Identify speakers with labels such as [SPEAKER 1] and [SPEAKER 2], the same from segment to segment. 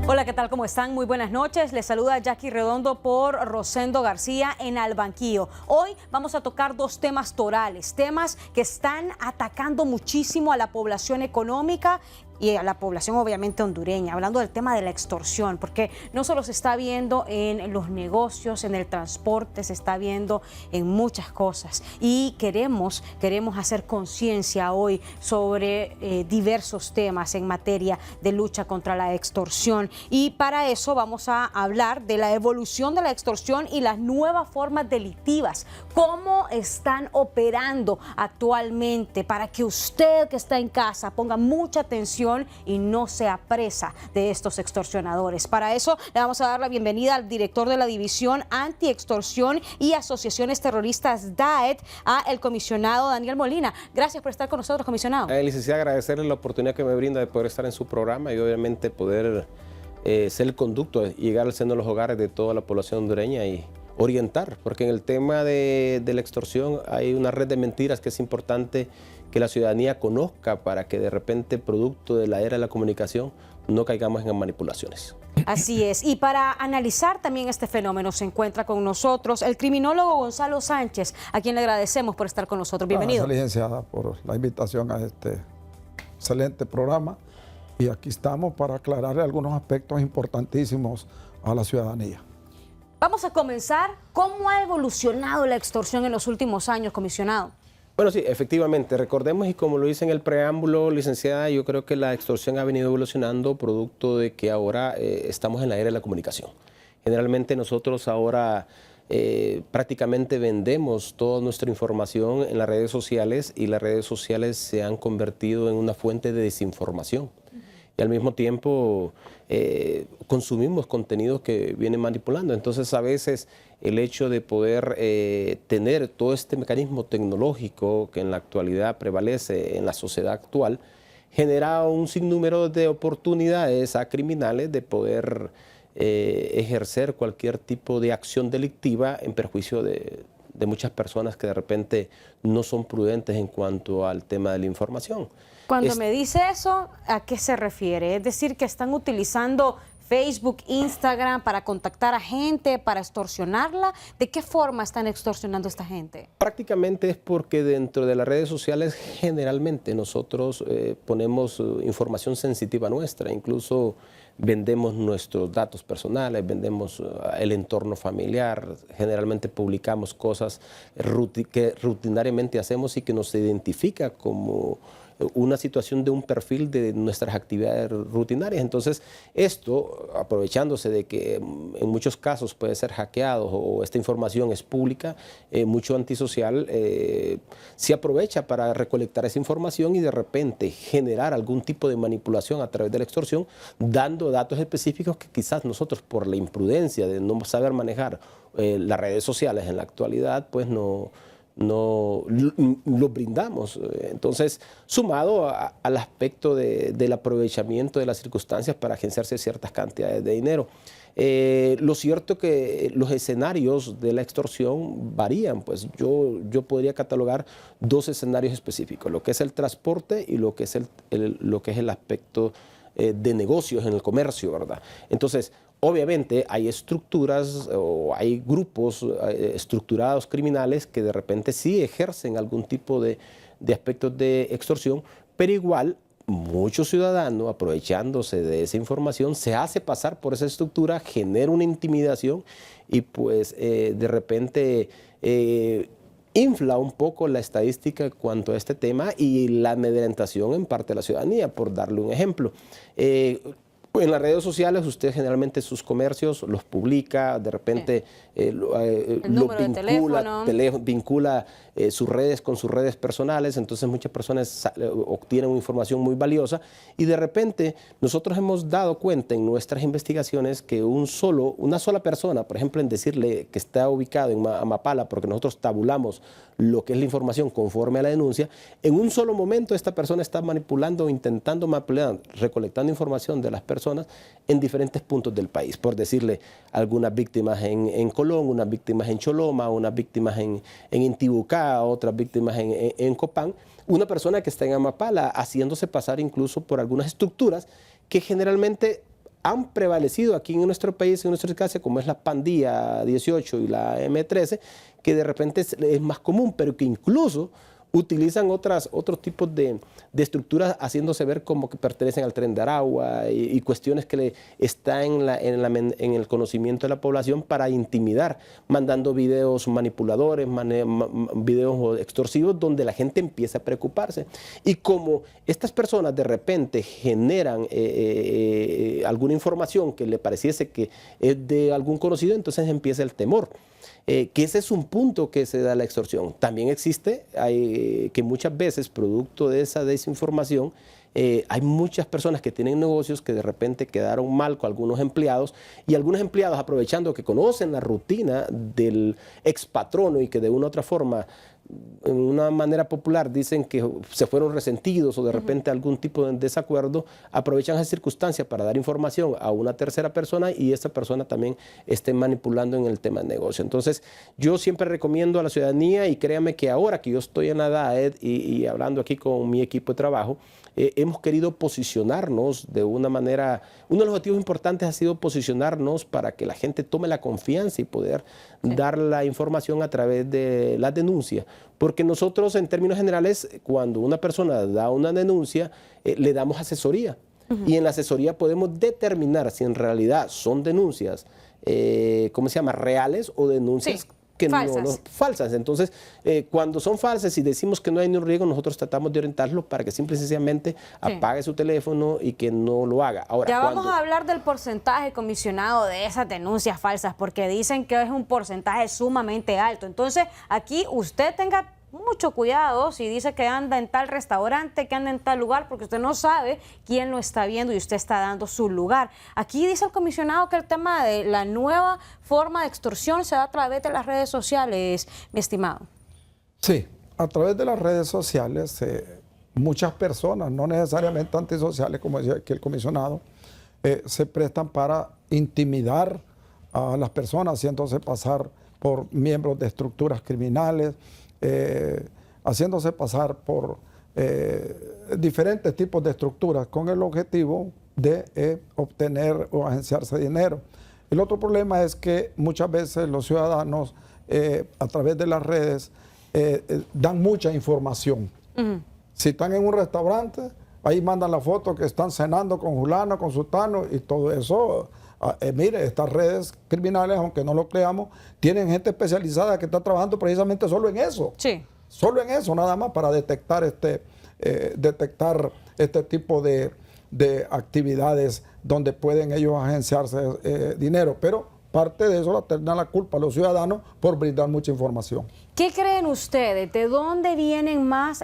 [SPEAKER 1] Hola, ¿qué tal? ¿Cómo están? Muy buenas noches. Les saluda Jackie Redondo por Rosendo García en Al Banquillo. Hoy vamos a tocar dos temas torales, temas que están atacando muchísimo a la población económica y a la población obviamente hondureña, hablando del tema de la extorsión, porque no solo se está viendo en los negocios, en el transporte, se está viendo en muchas cosas y queremos hacer conciencia hoy sobre diversos temas en materia de lucha contra la extorsión, y para eso vamos a hablar de la evolución de la extorsión y las nuevas formas delictivas, cómo están operando actualmente, para que usted que está en casa ponga mucha atención y no sea presa de estos extorsionadores. Para eso le vamos a dar la bienvenida al director de la División Anti-Extorsión y Asociaciones Terroristas DAET, a el comisionado Daniel Molina. Gracias por estar con nosotros, comisionado.
[SPEAKER 2] Licenciada, agradecerle la oportunidad que me brinda de poder estar en su programa y obviamente poder ser el conducto y llegar al seno de los hogares de toda la población hondureña y orientar, porque en el tema de la extorsión hay una red de mentiras que es importante que la ciudadanía conozca para que de repente, producto de la era de la comunicación, no caigamos en manipulaciones.
[SPEAKER 1] Así es, y para analizar también este fenómeno se encuentra con nosotros el criminólogo Gonzalo Sánchez, a quien le agradecemos por estar con nosotros. Bienvenido.
[SPEAKER 3] Gracias, licenciada, por la invitación a este excelente programa, y aquí estamos para aclararle algunos aspectos importantísimos a la ciudadanía.
[SPEAKER 1] Vamos a comenzar. ¿Cómo ha evolucionado la extorsión en los últimos años, comisionado?
[SPEAKER 2] Bueno, sí, efectivamente. Recordemos, y como lo hice en el preámbulo, licenciada, yo creo que la extorsión ha venido evolucionando producto de que ahora estamos en la era de la comunicación. Generalmente nosotros ahora prácticamente vendemos toda nuestra información en las redes sociales, y las redes sociales se han convertido en una fuente de desinformación. Y al mismo tiempo consumimos contenidos que vienen manipulando. Entonces, a veces el hecho de poder tener todo este mecanismo tecnológico que en la actualidad prevalece en la sociedad actual, genera un sinnúmero de oportunidades a criminales de poder ejercer cualquier tipo de acción delictiva en perjuicio de muchas personas que de repente no son prudentes en cuanto al tema de la información.
[SPEAKER 1] Cuando me dice eso, ¿a qué se refiere? Es decir, que están utilizando Facebook, Instagram para contactar a gente, para extorsionarla. ¿De qué forma están extorsionando a esta gente?
[SPEAKER 2] Prácticamente es porque dentro de las redes sociales generalmente nosotros ponemos información sensitiva nuestra, incluso vendemos nuestros datos personales, vendemos el entorno familiar, generalmente publicamos cosas que rutinariamente hacemos y que nos identifica como una situación de un perfil de nuestras actividades rutinarias. Entonces, esto, aprovechándose de que en muchos casos puede ser hackeado o esta información es pública, mucho antisocial se aprovecha para recolectar esa información y de repente generar algún tipo de manipulación a través de la extorsión, dando datos específicos que quizás nosotros, por la imprudencia de no saber manejar las redes sociales en la actualidad, pues no lo brindamos. Entonces, sumado al aspecto del aprovechamiento de las circunstancias para agenciarse ciertas cantidades de dinero. Lo cierto que los escenarios de la extorsión varían, pues yo podría catalogar dos escenarios específicos, lo que es el transporte y lo que es el aspecto de negocios en el comercio, ¿verdad? Entonces, obviamente hay estructuras o hay grupos estructurados criminales que de repente sí ejercen algún tipo de aspectos de extorsión, pero igual muchos ciudadanos, aprovechándose de esa información, se hace pasar por esa estructura, genera una intimidación y pues de repente infla un poco la estadística en cuanto a este tema y la amedrentación en parte de la ciudadanía, por darle un ejemplo. En las redes sociales usted generalmente sus comercios los publica, de repente vincula sus redes con sus redes personales, entonces muchas personas obtienen información muy valiosa y de repente nosotros hemos dado cuenta en nuestras investigaciones que una sola persona, por ejemplo en decirle que está ubicado en Amapala, porque nosotros tabulamos lo que es la información conforme a la denuncia, en un solo momento esta persona está manipulando o intentando manipular, recolectando información de las personas en diferentes puntos del país, por decirle algunas víctimas en Colón, unas víctimas en Choloma, unas víctimas en Intibucá, otras víctimas en Copán, una persona que está en Amapala haciéndose pasar incluso por algunas estructuras que generalmente han prevalecido aquí en nuestro país, en nuestra casa, como es la Pandilla 18 y la M13, que de repente es más común, pero que incluso utilizan otros tipos de estructuras haciéndose ver como que pertenecen al Tren de Aragua y cuestiones que están en el conocimiento de la población para intimidar, mandando videos manipuladores, videos extorsivos, donde la gente empieza a preocuparse. Y como estas personas de repente generan alguna información que le pareciese que es de algún conocido, entonces empieza el temor. Que ese es un punto que se da la extorsión. También existe que muchas veces, producto de esa desinformación, hay muchas personas que tienen negocios que de repente quedaron mal con algunos empleados y algunos empleados, aprovechando que conocen la rutina del expatrono y que de una u otra forma, en una manera popular, dicen que se fueron resentidos o de repente algún tipo de desacuerdo, aprovechan esa circunstancia para dar información a una tercera persona y esa persona también esté manipulando en el tema de negocio. Entonces, yo siempre recomiendo a la ciudadanía, y créame que ahora que yo estoy en la DAED y hablando aquí con mi equipo de trabajo, hemos querido posicionarnos de una manera, uno de los objetivos importantes ha sido posicionarnos para que la gente tome la confianza y poder dar la información a través de las denuncias. Porque nosotros, en términos generales, cuando una persona da una denuncia, le damos asesoría. Y en la asesoría podemos determinar si en realidad son denuncias, ¿cómo se llama?, reales o denuncias que falsas. Falsas. Entonces, cuando son falsas y decimos que no hay ningún riesgo, nosotros tratamos de orientarlo para que simple y sencillamente apague su teléfono y que no lo haga. Ahora,
[SPEAKER 1] ya vamos a hablar del porcentaje, comisionado, de esas denuncias falsas, porque dicen que es un porcentaje sumamente alto. Entonces, aquí usted tenga mucho cuidado si dice que anda en tal restaurante, que anda en tal lugar, porque usted no sabe quién lo está viendo y usted está dando su lugar. Aquí dice el comisionado que el tema de la nueva forma de extorsión se da a través de las redes sociales, mi estimado.
[SPEAKER 3] Sí, a través de las redes sociales, muchas personas, no necesariamente antisociales, como decía aquí el comisionado, se prestan para intimidar a las personas, haciéndose pasar por miembros de estructuras criminales, haciéndose pasar por diferentes tipos de estructuras con el objetivo de obtener o agenciarse dinero. El otro problema es que muchas veces los ciudadanos a través de las redes dan mucha información. Si están en un restaurante, ahí mandan la foto que están cenando con fulano, con sultano y todo eso. Mire, estas redes criminales, aunque no lo creamos, tienen gente especializada que está trabajando precisamente solo en eso. Sí. Solo en eso, nada más, para detectar este tipo de actividades donde pueden ellos agenciarse dinero. Pero parte de eso la tendrán la culpa los ciudadanos por brindar mucha información.
[SPEAKER 1] ¿Qué creen ustedes? ¿De dónde vienen más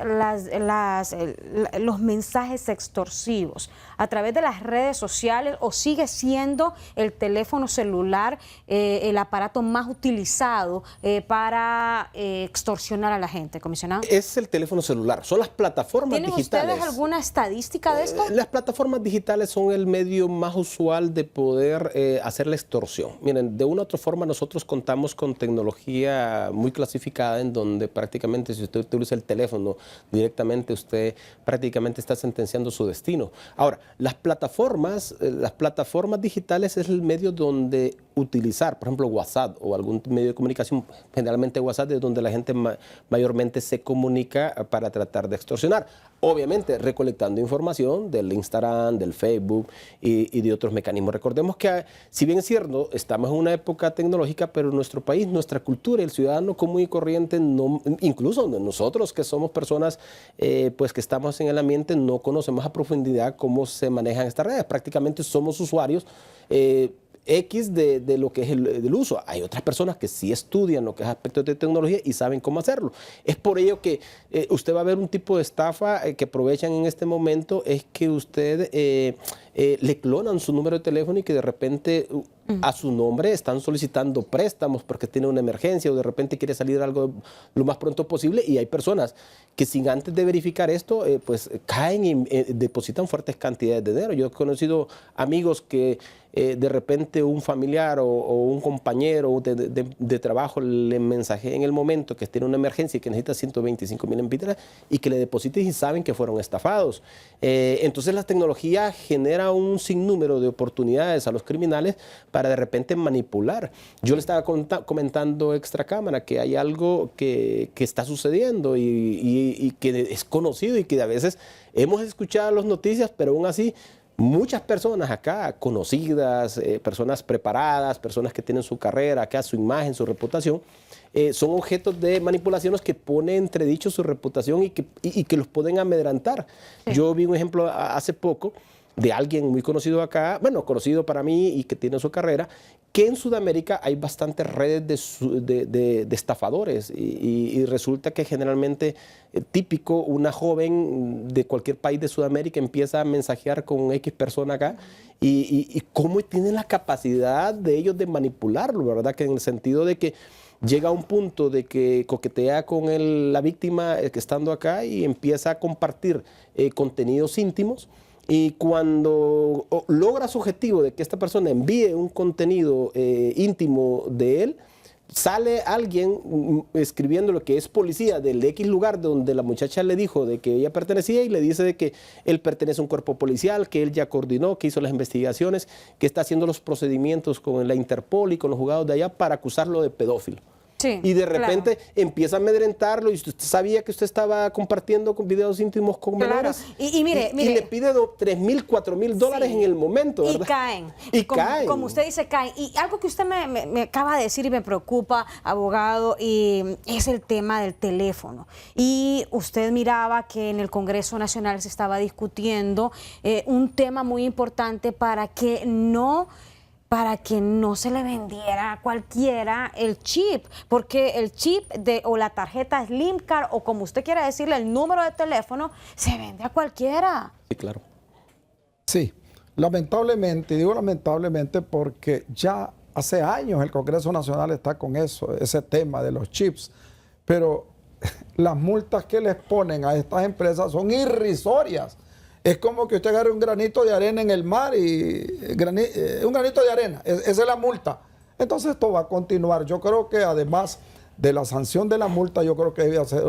[SPEAKER 1] los mensajes extorsivos? ¿A través de las redes sociales o sigue siendo el teléfono celular el aparato más utilizado para extorsionar a la gente, comisionado?
[SPEAKER 2] Es el teléfono celular, son las plataformas digitales.
[SPEAKER 1] ¿Tienen ustedes alguna estadística de esto?
[SPEAKER 2] Las plataformas digitales son el medio más usual de poder hacer la extorsión. Miren, de una u otra forma nosotros contamos con tecnología muy clasificada, en donde prácticamente si usted utiliza el teléfono directamente, usted prácticamente está sentenciando su destino. Ahora, las plataformas digitales es el medio donde utilizar, por ejemplo, WhatsApp o algún medio de comunicación, generalmente WhatsApp es donde la gente mayormente se comunica para tratar de extorsionar. Obviamente recolectando información del Instagram, del Facebook y de otros mecanismos. Recordemos que, si bien es cierto, estamos en una época tecnológica, pero nuestro país, nuestra cultura, el ciudadano común y corriente, incluso nosotros que somos personas pues que estamos en el ambiente, no conocemos a profundidad cómo se manejan estas redes. Prácticamente somos usuarios X de lo que es el uso. Hay otras personas que sí estudian lo que es aspectos de tecnología y saben cómo hacerlo. Es por ello que usted va a ver un tipo de estafa que aprovechan en este momento, es que usted le clonan su número de teléfono y que de repente a su nombre están solicitando préstamos porque tiene una emergencia o de repente quiere salir algo lo más pronto posible, y hay personas que sin antes de verificar esto pues caen y depositan fuertes cantidades de dinero. Yo he conocido amigos que de repente un familiar o un compañero de trabajo le mensajea en el momento que tiene una emergencia y que necesita 125,000 lempiras y que le depositen y saben que fueron estafados. Entonces la tecnología genera genera un sinnúmero de oportunidades a los criminales para de repente manipular. Yo le estaba comentando extra cámara que hay algo que está sucediendo y que es conocido y que a veces hemos escuchado las noticias, pero aún así muchas personas acá, conocidas, personas preparadas, personas que tienen su carrera acá, su imagen, su reputación, son objetos de manipulaciones que pone entredicho su reputación y que los pueden amedrentar. Sí. Yo vi un ejemplo hace poco de alguien muy conocido acá, bueno, conocido para mí y que tiene su carrera, que en Sudamérica hay bastantes redes de estafadores y resulta que generalmente típico una joven de cualquier país de Sudamérica empieza a mensajear con X persona acá y cómo tienen la capacidad de ellos de manipularlo, ¿verdad? Que en el sentido de que llega a un punto de que coquetea con la víctima que estando acá y empieza a compartir contenidos íntimos. Y cuando logra su objetivo de que esta persona envíe un contenido íntimo de él, sale alguien escribiendo lo que es policía del X lugar donde la muchacha le dijo de que ella pertenecía y le dice de que él pertenece a un cuerpo policial, que él ya coordinó, que hizo las investigaciones, que está haciendo los procedimientos con la Interpol y con los juzgados de allá para acusarlo de pedófilo. Sí, y de repente empieza a amedrentarlo y usted sabía que usted estaba compartiendo con videos íntimos con menores.
[SPEAKER 1] Y mire,
[SPEAKER 2] y le pide $3,000, $4,000 en el momento, ¿verdad?
[SPEAKER 1] Y caen.
[SPEAKER 2] Caen.
[SPEAKER 1] Como usted dice, caen. Y algo que usted me acaba de decir y me preocupa, abogado, y es el tema del teléfono. Y usted miraba que en el Congreso Nacional se estaba discutiendo un tema muy importante para que no se le vendiera a cualquiera el chip, porque el chip o la tarjeta Slim Card o como usted quiera decirle, el número de teléfono, se vende a cualquiera.
[SPEAKER 2] Sí, claro.
[SPEAKER 3] Sí, lamentablemente, y digo lamentablemente porque ya hace años el Congreso Nacional está con ese tema de los chips, pero las multas que les ponen a estas empresas son irrisorias. Es como que usted agarre un granito de arena en el mar y un granito de arena, esa es la multa. Entonces esto va a continuar. Yo creo que además de la sanción de la multa, yo creo que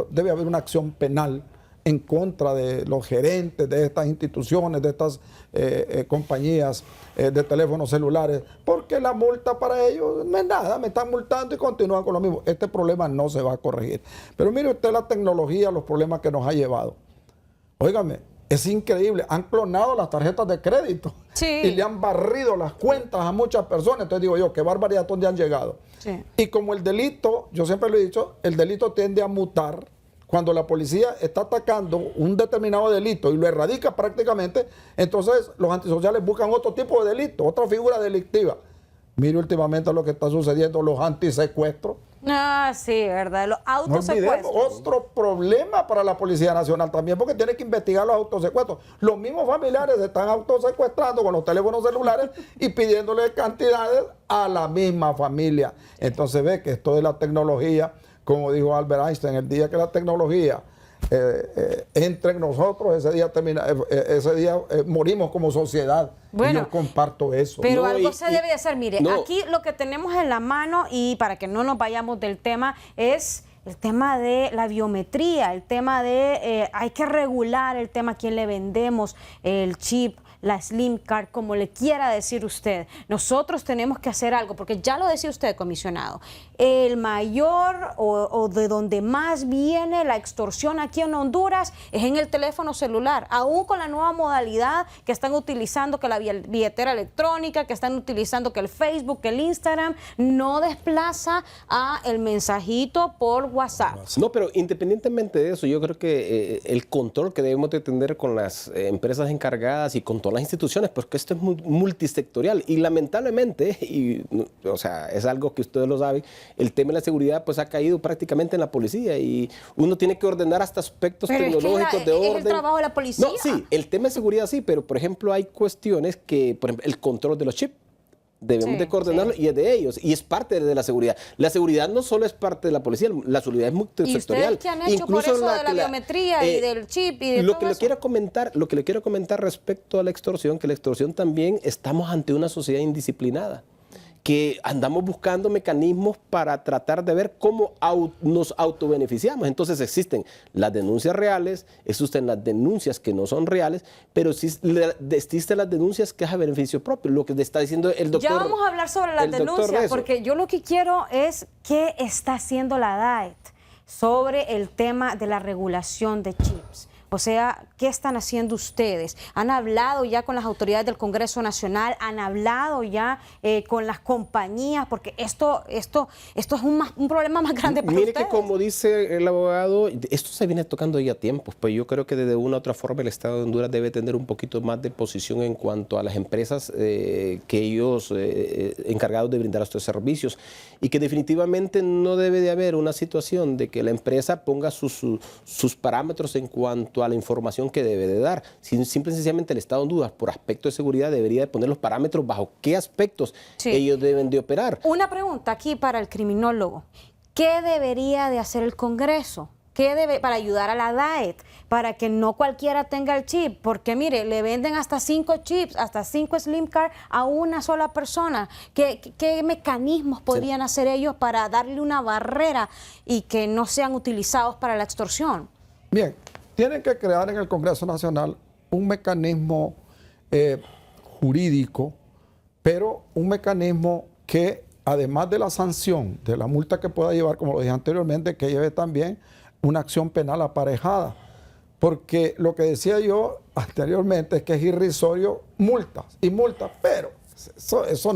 [SPEAKER 3] debe haber una acción penal en contra de los gerentes de estas instituciones, de estas compañías de teléfonos celulares, porque la multa para ellos no es nada, me están multando y continúan con lo mismo. Este problema no se va a corregir. Pero mire usted la tecnología, los problemas que nos ha llevado. Óigame, es increíble, han clonado las tarjetas de crédito y le han barrido las cuentas a muchas personas. Entonces digo yo, qué barbaridad donde han llegado. Sí. Y como el delito, yo siempre lo he dicho, el delito tiende a mutar. Cuando la policía está atacando un determinado delito y lo erradica prácticamente, entonces los antisociales buscan otro tipo de delito, otra figura delictiva. Mire últimamente lo que está sucediendo, los antisecuestros.
[SPEAKER 1] Ah, sí, ¿verdad? Los autosecuestros.
[SPEAKER 3] No olvidemos, otro problema para la Policía Nacional también, porque tiene que investigar los autosecuestros. Los mismos familiares se están autosecuestrando con los teléfonos celulares y pidiéndole cantidades a la misma familia. Entonces ve que esto de la tecnología, como dijo Albert Einstein, el día que la tecnología entre en nosotros, ese día morimos como sociedad. Bueno, y yo comparto eso.
[SPEAKER 1] Pero algo se debe de hacer. Mire, aquí lo que tenemos en la mano, y para que no nos vayamos del tema, es el tema de la biometría, el tema de hay que regular el tema a quién le vendemos el chip, la Slim Card, como le quiera decir usted. Nosotros tenemos que hacer algo, porque ya lo decía usted, comisionado, el mayor o de donde más viene la extorsión aquí en Honduras es en el teléfono celular, aún con la nueva modalidad que están utilizando, que la billetera electrónica, que están utilizando, que el Facebook, que el Instagram, no desplaza a el mensajito por WhatsApp.
[SPEAKER 2] No, pero independientemente de eso, yo creo que el control que debemos de tener con las empresas encargadas y con todas las instituciones, porque esto es multisectorial y lamentablemente, o sea, es algo que ustedes lo saben, el tema de la seguridad pues ha caído prácticamente en la policía y uno tiene que ordenar hasta aspectos tecnológicos de orden.
[SPEAKER 1] ¿Es el trabajo de la policía?
[SPEAKER 2] No, sí, el tema de seguridad sí, pero por ejemplo hay cuestiones que, por ejemplo, el control de los chips, debemos de coordinarlo y es de ellos y es parte de la seguridad. La seguridad no solo es parte de la policía, la seguridad es multisectorial.
[SPEAKER 1] ¿Y ustedes qué han hecho por eso de la biometría y del chip y de todo eso?
[SPEAKER 2] Lo que le quiero comentar respecto a la extorsión, que la extorsión también estamos ante una sociedad indisciplinada, que andamos buscando mecanismos para tratar de ver cómo nos autobeneficiamos. Entonces existen las denuncias reales, existen las denuncias que no son reales, pero existen las denuncias que es a beneficio propio, lo que le está diciendo el doctor.
[SPEAKER 1] Ya vamos a hablar sobre las denuncias, porque yo lo que quiero es qué está haciendo la DAET sobre el tema de la regulación de chips. O sea, ¿qué están haciendo ustedes? ¿Han hablado ya con las autoridades del Congreso Nacional? ¿Han hablado ya con las compañías? Porque esto es un problema más grande para ustedes.
[SPEAKER 2] Mire que como dice el abogado, esto se viene tocando ya a tiempos, pues yo creo que de una u otra forma el Estado de Honduras debe tener un poquito más de posición en cuanto a las empresas que ellos encargados de brindar estos servicios, y que definitivamente no debe de haber una situación de que la empresa ponga sus parámetros en cuanto a la información que debe de dar. Simple y sencillamente el Estado de Honduras, por aspecto de seguridad, debería de poner los parámetros bajo qué aspectos ellos deben de operar.
[SPEAKER 1] Una pregunta aquí para el criminólogo. ¿Qué debería de hacer el Congreso? Para ayudar a la DAET, para que no cualquiera tenga el chip? Porque mire, le venden hasta 5 chips, hasta 5 Slim Card a una sola persona. ¿Qué mecanismos podrían hacer ellos para darle una barrera y que no sean utilizados para la extorsión?
[SPEAKER 3] Bien, tienen que crear en el Congreso Nacional un mecanismo jurídico, pero un mecanismo que, además de la sanción, de la multa que pueda llevar, como lo dije anteriormente, que lleve también una acción penal aparejada. Porque lo que decía yo anteriormente es que es irrisorio multas y multas, pero eso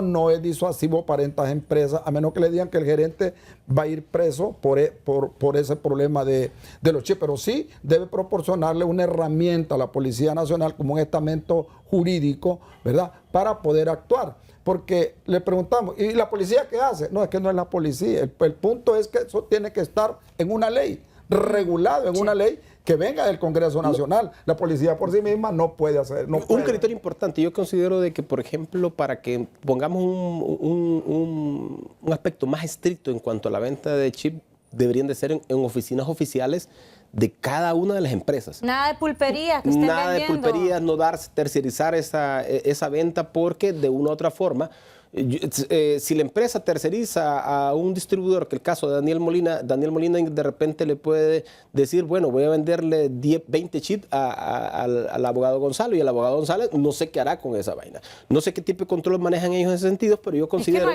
[SPEAKER 3] no es disuasivo para estas empresas, a menos que le digan que el gerente va a ir preso por ese problema de los chips. Pero sí debe proporcionarle una herramienta a la Policía Nacional como un estamento jurídico, ¿verdad?, para poder actuar. Porque le preguntamos, ¿y la policía qué hace? No, es que no es la policía. El punto es que eso tiene que estar en una ley, regulado en una ley que venga del Congreso Nacional. La policía por sí misma no puede hacer. Un
[SPEAKER 2] criterio importante, yo considero de que, por ejemplo, para que pongamos un aspecto más estricto en cuanto a la venta de chip, deberían de ser en oficinas oficiales de cada una de las empresas.
[SPEAKER 1] Nada de pulperías que estén
[SPEAKER 2] Nada
[SPEAKER 1] vendiendo.
[SPEAKER 2] de pulperías, no tercerizar esa venta, porque de una u otra forma, si la empresa terceriza a un distribuidor, que el caso de Daniel Molina de repente le puede decir, bueno, voy a venderle 20 chips al abogado Gonzalo, y el abogado González no sé qué hará con esa vaina. No sé qué tipo de control manejan ellos en ese sentido, pero yo considero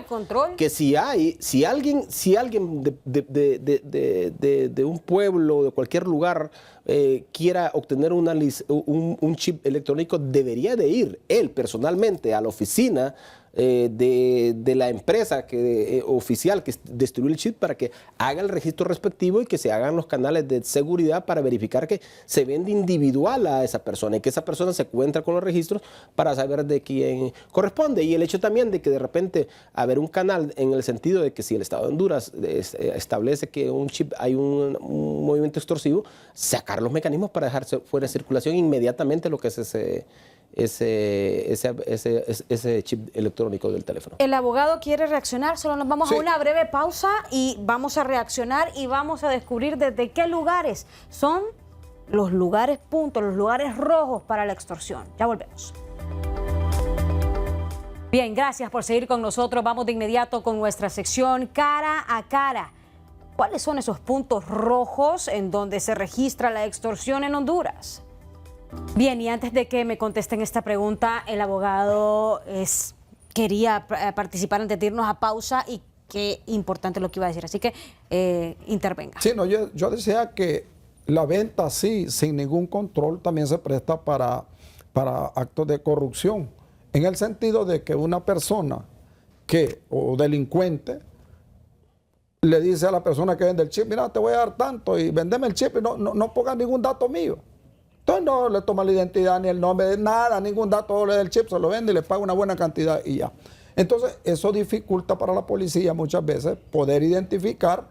[SPEAKER 2] que si alguien de un pueblo, de cualquier lugar, quiera obtener un chip electrónico, debería de ir él personalmente a la oficina de la empresa oficial que distribuye el chip, para que haga el registro respectivo y que se hagan los canales de seguridad para verificar que se vende individual a esa persona y que esa persona se encuentra con los registros para saber de quién corresponde. Y el hecho también de que de repente haber un canal en el sentido de que si el Estado de Honduras establece que un chip hay un movimiento extorsivo, sacar los mecanismos para dejar fuera de circulación inmediatamente lo que es ese chip electrónico del teléfono.
[SPEAKER 1] El abogado quiere reaccionar, solo nos vamos a una breve pausa y vamos a reaccionar y vamos a descubrir desde qué lugares son los lugares puntos, los lugares rojos para la extorsión. Ya volvemos. Bien, gracias por seguir con nosotros. Vamos de inmediato con nuestra sección Cara a Cara. ¿Cuáles son esos puntos rojos en donde se registra la extorsión en Honduras? Bien, y antes de que me contesten esta pregunta, el abogado quería participar antes de irnos a pausa, y qué importante lo que iba a decir, así que intervenga.
[SPEAKER 3] Sí, no, yo decía que la venta así, sin ningún control, también se presta para actos de corrupción, en el sentido de que una persona o delincuente le dice a la persona que vende el chip, mira, te voy a dar tanto y vendeme el chip y no pongas ningún dato mío. Entonces no le toma la identidad ni el nombre de nada, ningún dato del chip, se lo vende y le paga una buena cantidad y ya. Entonces eso dificulta para la policía muchas veces poder identificar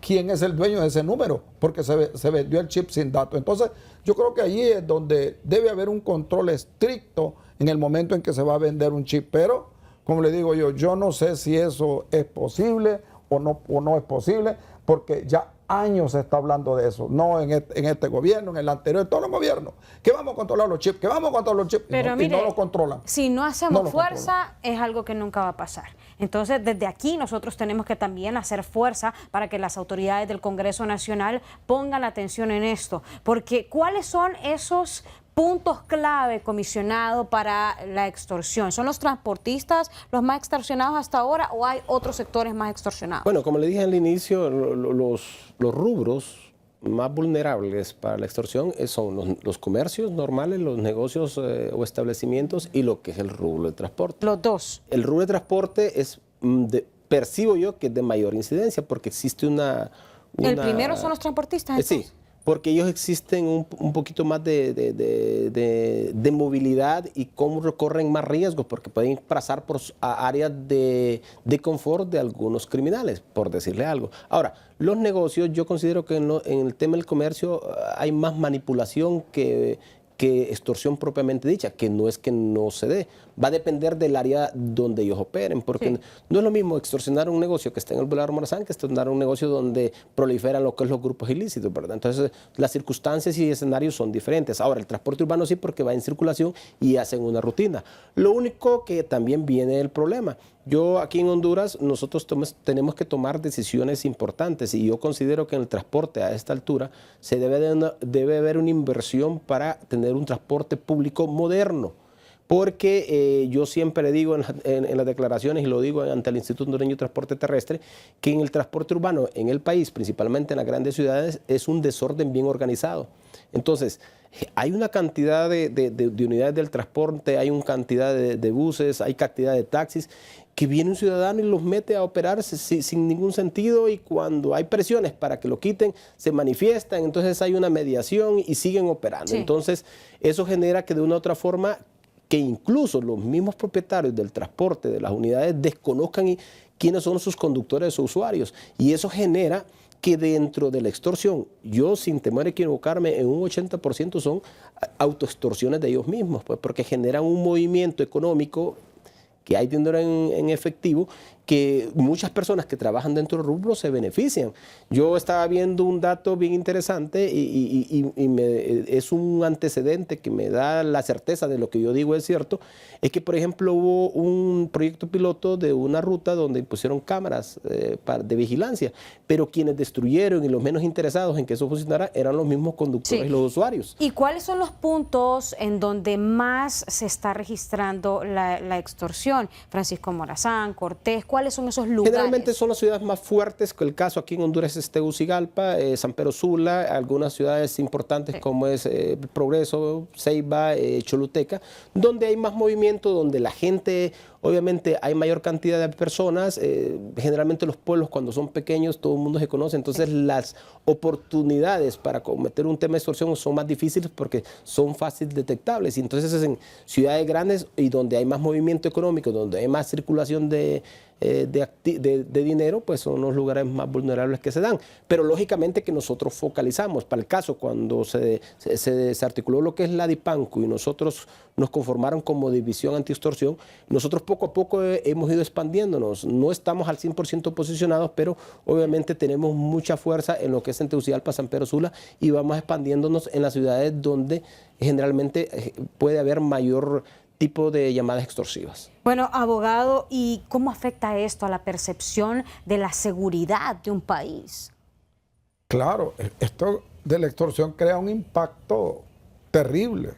[SPEAKER 3] quién es el dueño de ese número, porque se vendió el chip sin datos. Entonces yo creo que allí es donde debe haber un control estricto en el momento en que se va a vender un chip. Pero, como le digo yo no sé si eso es posible o no es posible, porque ya años se está hablando de eso, no en este gobierno, en el anterior, en todos los gobiernos, que vamos a controlar los chips, que vamos a controlar los chips,
[SPEAKER 1] Pero
[SPEAKER 3] y
[SPEAKER 1] mire,
[SPEAKER 3] no lo controlan.
[SPEAKER 1] Si no
[SPEAKER 3] No
[SPEAKER 1] hacemos
[SPEAKER 3] lo
[SPEAKER 1] fuerza, es algo que nunca va a pasar. Entonces, desde aquí nosotros tenemos que también hacer fuerza para que las autoridades del Congreso Nacional pongan la atención en esto. Porque, ¿cuáles son esos puntos clave, comisionado, para la extorsión? ¿Son los transportistas los más extorsionados hasta ahora o hay otros sectores más extorsionados?
[SPEAKER 2] Bueno, como le dije al inicio, los rubros más vulnerables para la extorsión son los comercios normales, los negocios o establecimientos y lo que es el rubro de transporte.
[SPEAKER 1] Los dos.
[SPEAKER 2] El rubro de transporte es, percibo yo que es de mayor incidencia porque existe una...
[SPEAKER 1] ¿El primero son los transportistas?
[SPEAKER 2] Sí, porque ellos existen un poquito más de movilidad y cómo recorren más riesgos, porque pueden pasar por áreas de confort de algunos criminales, por decirle algo. Ahora, los negocios, yo considero que en el tema del comercio hay más manipulación que extorsión propiamente dicha, que no es que no se dé. Va a depender del área donde ellos operen, porque no es lo mismo extorsionar un negocio que está en el Boulevard Morazán que extorsionar un negocio donde proliferan lo que es los grupos ilícitos, ¿verdad? Entonces, las circunstancias y escenarios son diferentes. Ahora, el transporte urbano sí, porque va en circulación y hacen una rutina. Lo único que también viene el problema. Yo aquí en Honduras, nosotros tenemos que tomar decisiones importantes y yo considero que en el transporte a esta altura se debe haber una inversión para tener un transporte público moderno. Porque yo siempre digo en las declaraciones y lo digo ante el Instituto Hondureño de Transporte Terrestre, que en el transporte urbano en el país, principalmente en las grandes ciudades, es un desorden bien organizado. Entonces, hay una cantidad de unidades del transporte, hay una cantidad de buses, hay cantidad de taxis, que viene un ciudadano y los mete a operar sin ningún sentido, y cuando hay presiones para que lo quiten, se manifiestan, entonces hay una mediación y siguen operando. Sí. Entonces, eso genera que de una u otra forma, que incluso los mismos propietarios del transporte, de las unidades, desconozcan quiénes son sus conductores o usuarios. Y eso genera que dentro de la extorsión, yo sin temor a equivocarme, en un 80% son autoextorsiones de ellos mismos, pues, porque generan un movimiento económico, que hay dinero en efectivo, que muchas personas que trabajan dentro del rubro se benefician. Yo estaba viendo un dato bien interesante y es un antecedente que me da la certeza de lo que yo digo es cierto, es que por ejemplo hubo un proyecto piloto de una ruta donde pusieron cámaras de vigilancia, pero quienes destruyeron y los menos interesados en que eso funcionara eran los mismos conductores y los usuarios.
[SPEAKER 1] ¿Y cuáles son los puntos en donde más se está registrando la extorsión? Francisco Morazán, Cortés, ¿cuáles son esos lugares?
[SPEAKER 2] Generalmente son las ciudades más fuertes, que el caso aquí en Honduras es Tegucigalpa, San Pedro Sula, algunas ciudades importantes como es Progreso, Ceiba, Choluteca, donde hay más movimiento, donde la gente, obviamente hay mayor cantidad de personas, generalmente los pueblos cuando son pequeños todo el mundo se conoce, entonces las oportunidades para cometer un tema de extorsión son más difíciles porque son fácil detectables, y entonces es en ciudades grandes y donde hay más movimiento económico, donde hay más circulación de dinero, pues son los lugares más vulnerables que se dan. Pero lógicamente que nosotros focalizamos. Para el caso, cuando se articuló lo que es la DIPANCO y nosotros nos conformaron como división anti-extorsión, nosotros poco a poco hemos ido expandiéndonos. No estamos al 100% posicionados, pero obviamente tenemos mucha fuerza en lo que es en Tegucigalpa, San Pedro Sula, y vamos expandiéndonos en las ciudades donde generalmente puede haber mayor tipo de llamadas extorsivas.
[SPEAKER 1] Bueno, abogado, ¿y cómo afecta esto a la percepción de la seguridad de un país?
[SPEAKER 3] Claro, esto de la extorsión crea un impacto terrible.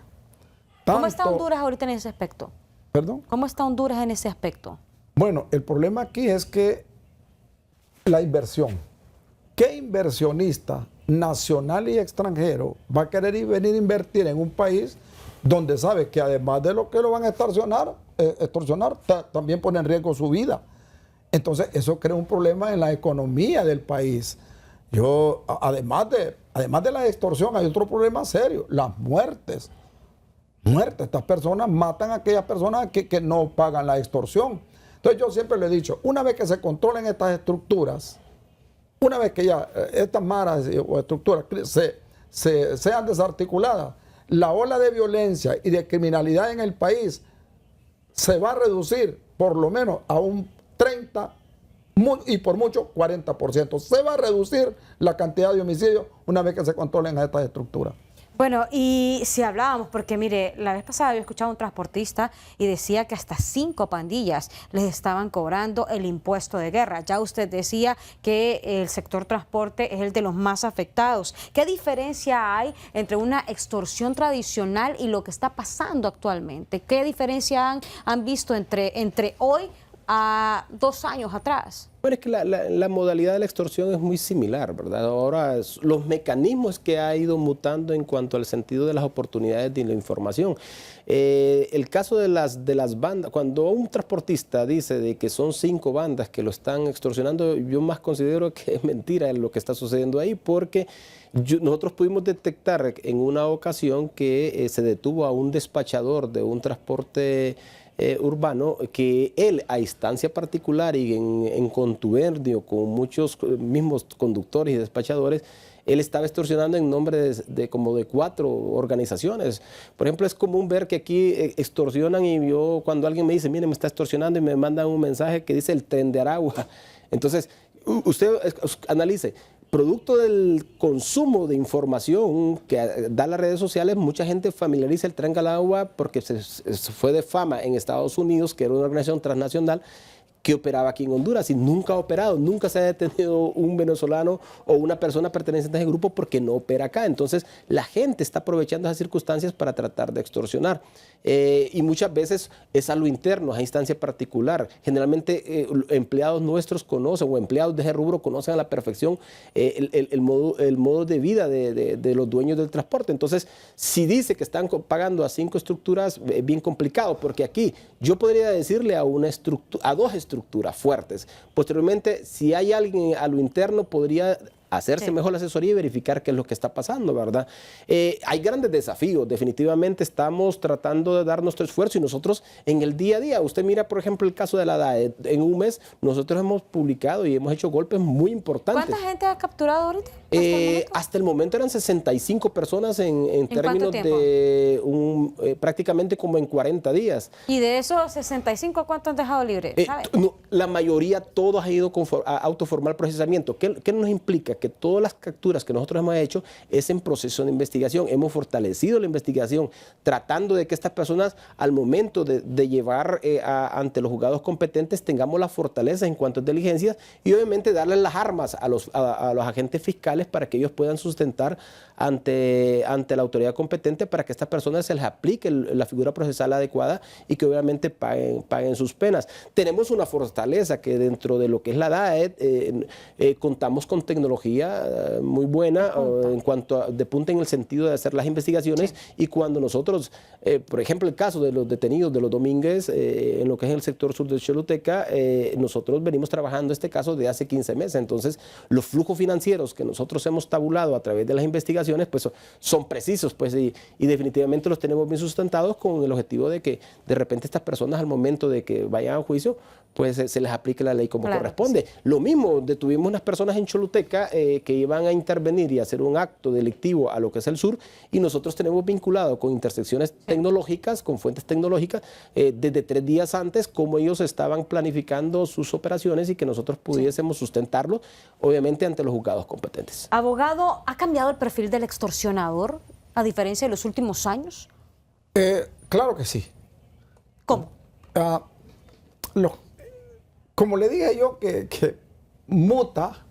[SPEAKER 1] ¿Cómo está Honduras ahorita en ese aspecto?
[SPEAKER 3] ¿Perdón?
[SPEAKER 1] ¿Cómo está Honduras en ese aspecto?
[SPEAKER 3] Bueno, el problema aquí es que la inversión. ¿Qué inversionista nacional y extranjero va a querer venir a invertir en un país donde sabe que además de lo que lo van a extorsionar, también pone en riesgo su vida? Entonces eso crea un problema en la economía del país. Además de la extorsión, hay otro problema serio: las muertes. Estas personas matan a aquellas personas que no pagan la extorsión. Entonces yo siempre le he dicho, una vez que se controlen estas estructuras, una vez que ya estas maras o estructuras sean desarticuladas, la ola de violencia y de criminalidad en el país se va a reducir por lo menos a un 30, y por mucho 40%. Se va a reducir la cantidad de homicidios una vez que se controlen a estas estructuras.
[SPEAKER 1] Bueno, y si hablábamos, porque mire, la vez pasada había escuchado a un transportista y decía que hasta 5 pandillas les estaban cobrando el impuesto de guerra. Ya usted decía que el sector transporte es el de los más afectados. ¿Qué diferencia hay entre una extorsión tradicional y lo que está pasando actualmente? ¿Qué diferencia han visto entre hoy a 2 años atrás?
[SPEAKER 2] Bueno, es que la modalidad de la extorsión es muy similar, ¿verdad? Ahora, los mecanismos que ha ido mutando en cuanto al sentido de las oportunidades de la información. El caso de las bandas, cuando un transportista dice de que son 5 bandas que lo están extorsionando, yo más considero que es mentira lo que está sucediendo ahí, porque nosotros pudimos detectar en una ocasión que se detuvo a un despachador de un transporte urbano, que él a instancia particular y en contubernio con muchos mismos conductores y despachadores, él estaba extorsionando en nombre como de 4 organizaciones. Por ejemplo, es común ver que aquí extorsionan, y yo cuando alguien me dice, mire, me está extorsionando, y me mandan un mensaje que dice el Tren de Aragua. Entonces, usted analice, producto del consumo de información que dan las redes sociales, mucha gente familiariza el Tren de Aragua porque se fue de fama en Estados Unidos, que era una organización transnacional que operaba aquí en Honduras, y nunca ha operado, nunca se ha detenido un venezolano o una persona perteneciente a ese grupo porque no opera acá. Entonces la gente está aprovechando esas circunstancias para tratar de extorsionar, y muchas veces es a lo interno, a instancia particular. Generalmente empleados nuestros conocen, o empleados de ese rubro conocen a la perfección el modo de vida de los dueños del transporte. Entonces, si dice que están pagando a 5 estructuras, es bien complicado, porque aquí yo podría decirle a 2 estructuras fuertes. Posteriormente, si hay alguien a lo interno, podría hacerse mejor la asesoría y verificar qué es lo que está pasando, ¿verdad? Hay grandes desafíos, definitivamente estamos tratando de dar nuestro esfuerzo, y nosotros en el día a día, usted mira por ejemplo el caso de la DAE, en un mes nosotros hemos publicado y hemos hecho golpes muy importantes.
[SPEAKER 1] ¿Cuánta gente ha capturado ahorita?
[SPEAKER 2] Hasta el momento eran 65 personas en términos de prácticamente como en 40 días.
[SPEAKER 1] ¿Y de esos 65 cuántos han dejado libres?
[SPEAKER 2] No, la mayoría, todos han ido a autoformal procesamiento. ¿Qué nos implica? Que todas las capturas que nosotros hemos hecho es en proceso de investigación. Hemos fortalecido la investigación, tratando de que estas personas, al momento de llevar ante los juzgados competentes, tengamos la fortaleza en cuanto a diligencias, y obviamente darles las armas a los agentes fiscales para que ellos puedan sustentar ante la autoridad competente, para que a estas personas se les aplique la figura procesal adecuada y que obviamente paguen sus penas. Tenemos una fortaleza que dentro de lo que es la DAET contamos con tecnología muy buena en cuanto de punta en el sentido de hacer las investigaciones, y cuando nosotros, por ejemplo, el caso de los detenidos de los Domínguez, en lo que es el sector sur de Choluteca, nosotros venimos trabajando este caso de hace 15 meses. Entonces, los flujos financieros que nosotros hemos tabulado a través de las investigaciones, pues son precisos, pues, y definitivamente los tenemos bien sustentados, con el objetivo de que de repente estas personas, al momento de que vayan a juicio, pues se les aplique la ley como corresponde. Sí. Lo mismo, detuvimos unas personas en Choluteca que iban a intervenir y hacer un acto delictivo a lo que es el sur, y nosotros tenemos vinculado con intersecciones tecnológicas, con fuentes tecnológicas, desde 3 días antes, cómo ellos estaban planificando sus operaciones, y que nosotros pudiésemos sustentarlo, obviamente, ante los juzgados competentes.
[SPEAKER 1] Abogado, ¿ha cambiado el perfil del extorsionador a diferencia de los últimos años?
[SPEAKER 3] Claro que sí.
[SPEAKER 1] ¿Cómo?
[SPEAKER 3] Como le dije yo, que muta,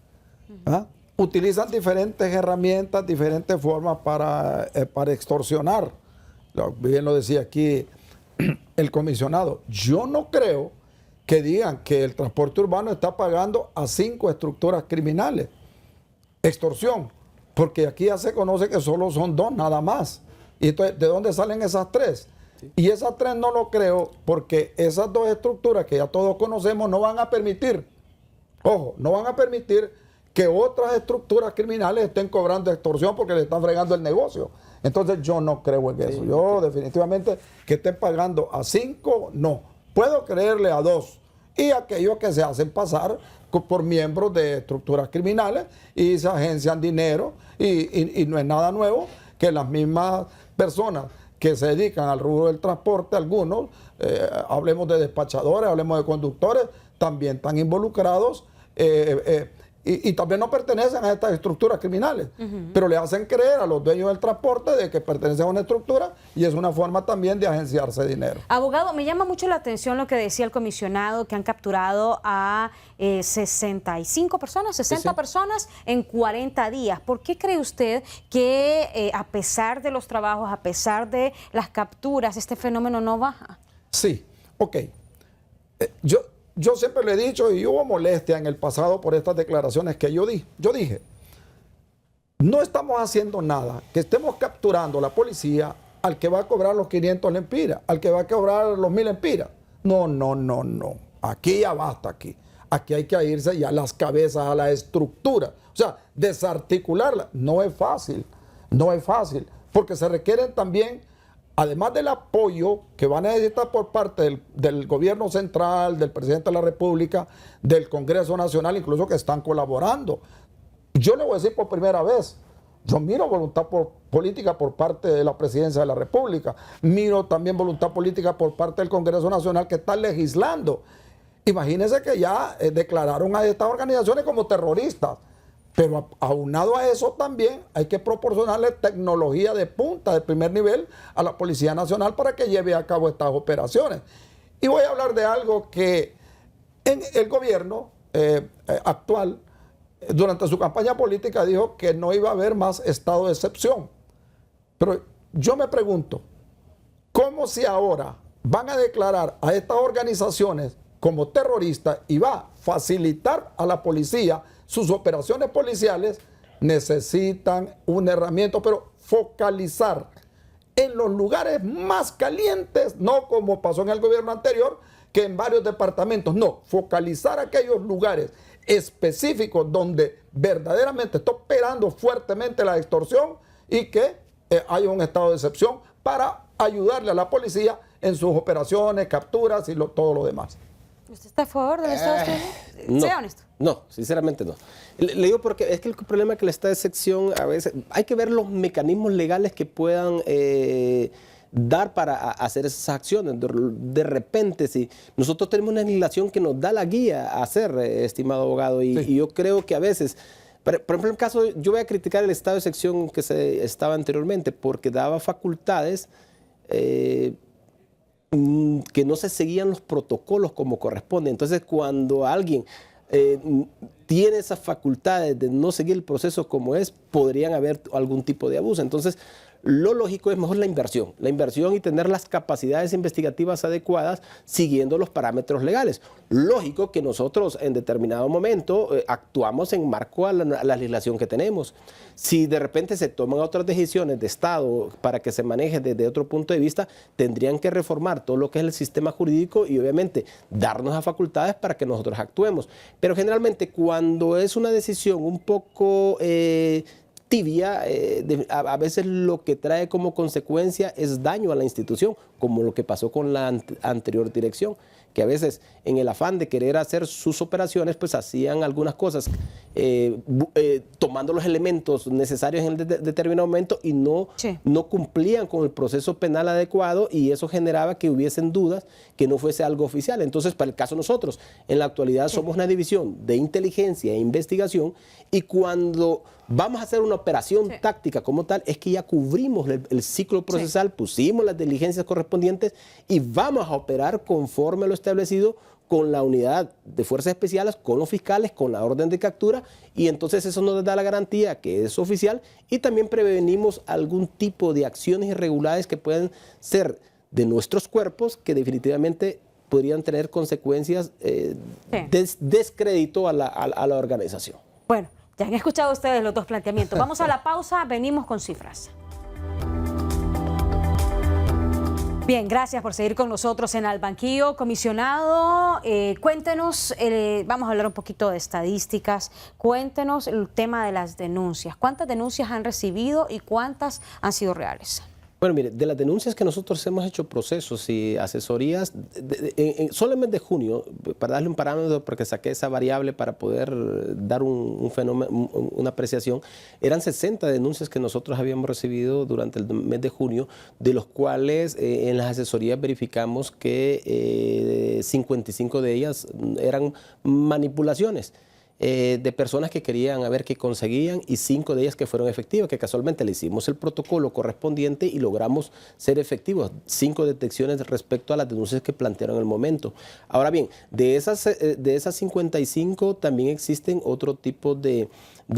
[SPEAKER 3] utilizan diferentes herramientas, diferentes formas para extorsionar. Bien lo decía aquí el comisionado. Yo no creo que digan que el transporte urbano está pagando a 5 estructuras criminales extorsión, porque aquí ya se conoce que solo son 2 nada más. Y entonces, ¿de dónde salen esas 3? Sí. Y esas 3 no lo creo, porque esas 2 estructuras que ya todos conocemos no van a permitir, ojo, no van a permitir que otras estructuras criminales estén cobrando extorsión porque le están fregando el negocio. Entonces yo no creo en eso. Yo definitivamente que estén pagando a 5, no. Puedo creerle a 2. Y aquellos que se hacen pasar por miembros de estructuras criminales y se agencian dinero, y no es nada nuevo que las mismas personas que se dedican al rubro del transporte, algunos, hablemos de despachadores, hablemos de conductores, también están involucrados y también no pertenecen a estas estructuras criminales, pero le hacen creer a los dueños del transporte de que pertenecen a una estructura y es una forma también de agenciarse dinero.
[SPEAKER 1] Abogado, me llama mucho la atención lo que decía el comisionado, que han capturado a 65 personas, 60 personas en 40 días. ¿Por qué cree usted que a pesar de los trabajos, a pesar de las capturas, este fenómeno no baja?
[SPEAKER 3] Sí, ok. Yo siempre le he dicho, y hubo molestia en el pasado por estas declaraciones que yo di. Yo dije, no estamos haciendo nada, que estemos capturando la policía al que va a cobrar los 500 lempiras, al que va a cobrar los 1000 lempiras. No. Aquí ya basta, aquí. Aquí hay que irse ya a las cabezas, a la estructura. O sea, desarticularla no es fácil, porque se requieren también, además del apoyo que van a necesitar por parte del gobierno central, del presidente de la República, del Congreso Nacional, incluso que están colaborando. Yo le voy a decir por primera vez, yo miro voluntad política por parte de la Presidencia de la República, miro también voluntad política por parte del Congreso Nacional que está legislando. Imagínense que ya declararon a estas organizaciones como terroristas. Pero aunado a eso también hay que proporcionarle tecnología de punta de primer nivel a la Policía Nacional para que lleve a cabo estas operaciones. Y voy a hablar de algo que en el gobierno actual, durante su campaña política, dijo que no iba a haber más estado de excepción. Pero yo me pregunto, ¿cómo si ahora van a declarar a estas organizaciones como terroristas y va a facilitar a la policía sus operaciones policiales? Necesitan una herramienta, pero focalizar en los lugares más calientes, no como pasó en el gobierno anterior, que en varios departamentos, no, focalizar aquellos lugares específicos donde verdaderamente está operando fuertemente la extorsión y que haya un estado de excepción para ayudarle a la policía en sus operaciones, capturas y todo lo demás.
[SPEAKER 1] ¿Usted está a favor del estado de excepción?
[SPEAKER 2] No,
[SPEAKER 1] Sea honesto.
[SPEAKER 2] No, sinceramente no. Le digo porque es que el problema es que el estado de excepción a veces hay que ver los mecanismos legales que puedan dar para hacer esas acciones. De repente, si nosotros tenemos una legislación que nos da la guía a hacer, estimado abogado, y yo creo que a veces, por ejemplo, en el caso, yo voy a criticar el estado de excepción que se estaba anteriormente porque daba facultades que no se seguían los protocolos como corresponde. Entonces, cuando alguien tiene esas facultades de no seguir el proceso como es, podrían haber algún tipo de abuso. Entonces, lo lógico es mejor la inversión y tener las capacidades investigativas adecuadas siguiendo los parámetros legales. Lógico que nosotros en determinado momento actuamos en marco a la legislación que tenemos. Si de repente se toman otras decisiones de Estado para que se maneje desde otro punto de vista, tendrían que reformar todo lo que es el sistema jurídico y obviamente darnos las facultades para que nosotros actuemos. Pero generalmente cuando es una decisión un poco tibia, a veces lo que trae como consecuencia es daño a la institución, como lo que pasó con la anterior dirección, que a veces en el afán de querer hacer sus operaciones, pues hacían algunas cosas tomando los elementos necesarios en el determinado momento y no cumplían con el proceso penal adecuado y eso generaba que hubiesen dudas que no fuese algo oficial. Entonces, para el caso de nosotros, en la actualidad somos una división de inteligencia e investigación y cuando vamos a hacer una operación táctica como tal, es que ya cubrimos el ciclo procesal, pusimos las diligencias correspondientes y vamos a operar conforme a lo establecido con la unidad de fuerzas especiales, con los fiscales, con la orden de captura y entonces eso nos da la garantía que es oficial y también prevenimos algún tipo de acciones irregulares que pueden ser de nuestros cuerpos que definitivamente podrían tener consecuencias descrédito a la organización.
[SPEAKER 1] Bueno, ya han escuchado ustedes los dos planteamientos. Vamos a la pausa, venimos con cifras. Bien, gracias por seguir con nosotros en Al Banquillo. Comisionado, cuéntenos, vamos a hablar un poquito de estadísticas, cuéntenos el tema de las denuncias. ¿Cuántas denuncias han recibido y cuántas han sido reales?
[SPEAKER 2] Bueno, mire, de las denuncias que nosotros hemos hecho procesos y asesorías, solo en el mes de junio, para darle un parámetro, porque saqué esa variable para poder dar un fenómeno, una apreciación, eran 60 denuncias que nosotros habíamos recibido durante el mes de junio, de los cuales en las asesorías verificamos que 55 de ellas eran manipulaciones. de personas que querían a ver qué conseguían y 5 de ellas que fueron efectivas, que casualmente le hicimos el protocolo correspondiente y logramos ser efectivos. 5 detecciones respecto a las denuncias que plantearon en el momento. Ahora bien, de esas 55 también existen otro tipo de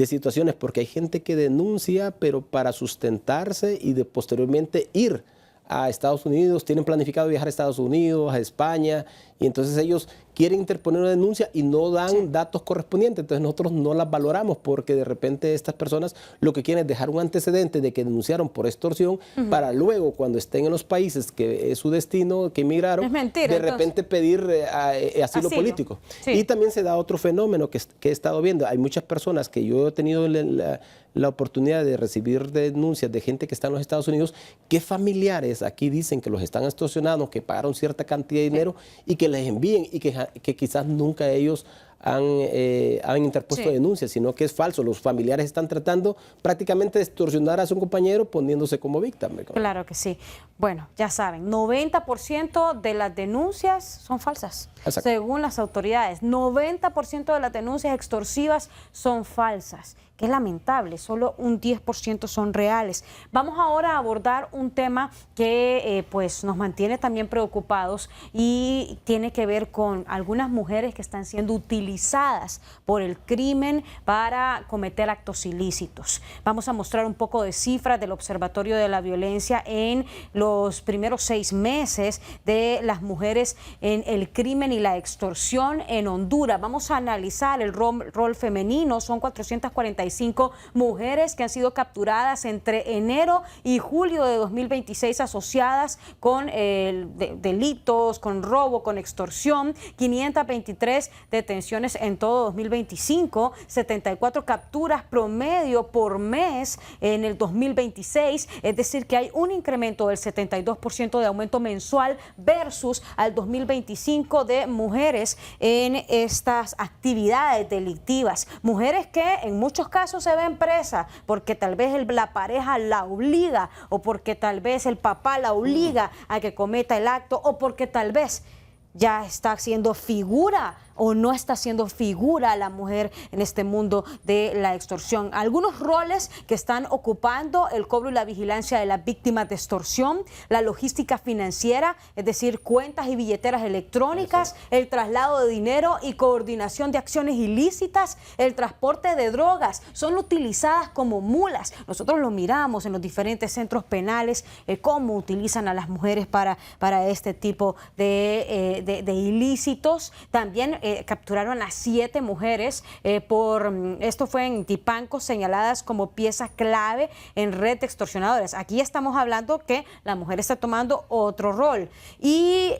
[SPEAKER 2] situaciones, porque hay gente que denuncia, pero para sustentarse y de posteriormente ir a Estados Unidos, tienen planificado viajar a Estados Unidos, a España, y entonces ellos quieren interponer una denuncia y no dan datos correspondientes, entonces nosotros no las valoramos porque de repente estas personas lo que quieren es dejar un antecedente de que denunciaron por extorsión para luego cuando estén en los países que es su destino, que emigraron,
[SPEAKER 1] Es mentira,
[SPEAKER 2] de repente pedir asilo político.
[SPEAKER 1] Sí.
[SPEAKER 2] Y también se da otro fenómeno que he estado viendo, hay muchas personas que yo he tenido la oportunidad de recibir denuncias de gente que está en los Estados Unidos, que familiares aquí dicen que los están extorsionando, que pagaron cierta cantidad de dinero y que les envíen y que quizás nunca ellos han interpuesto denuncias, sino que es falso. Los familiares están tratando prácticamente de extorsionar a su compañero poniéndose como víctima.
[SPEAKER 1] Claro que sí. Bueno, ya saben, 90% de las denuncias son falsas, según las autoridades. 90% de las denuncias extorsivas son falsas. Que es lamentable, solo un 10% son reales. Vamos ahora a abordar un tema que pues nos mantiene también preocupados y tiene que ver con algunas mujeres que están siendo utilizadas por el crimen para cometer actos ilícitos. Vamos a mostrar un poco de cifras del Observatorio de la Violencia en los primeros 6 meses de las mujeres en el crimen y la extorsión en Honduras. Vamos a analizar el rol femenino, son 445 mujeres que han sido capturadas entre enero y julio de 2026 asociadas con delitos, con robo, con extorsión, 523 detenciones en todo 2025, 74 capturas promedio por mes en el 2026, es decir que hay un incremento del 72% de aumento mensual versus al 2025 de mujeres en estas actividades delictivas. Mujeres que en muchos casos se ven presas porque tal vez la pareja la obliga o porque tal vez el papá la obliga a que cometa el acto o porque tal vez ya está haciendo figura o no está haciendo figura la mujer en este mundo de la extorsión. Algunos roles que están ocupando el cobro y la vigilancia de las víctimas de extorsión, la logística financiera, es decir, cuentas y billeteras electrónicas, el traslado de dinero y coordinación de acciones ilícitas, el transporte de drogas, son utilizadas como mulas. Nosotros lo miramos en los diferentes centros penales, cómo utilizan a las mujeres para este tipo de ilícitos. También capturaron a 7 mujeres esto fue en Tipanco, señaladas como piezas clave en red de extorsionadores. Aquí estamos hablando que la mujer está tomando otro rol. Y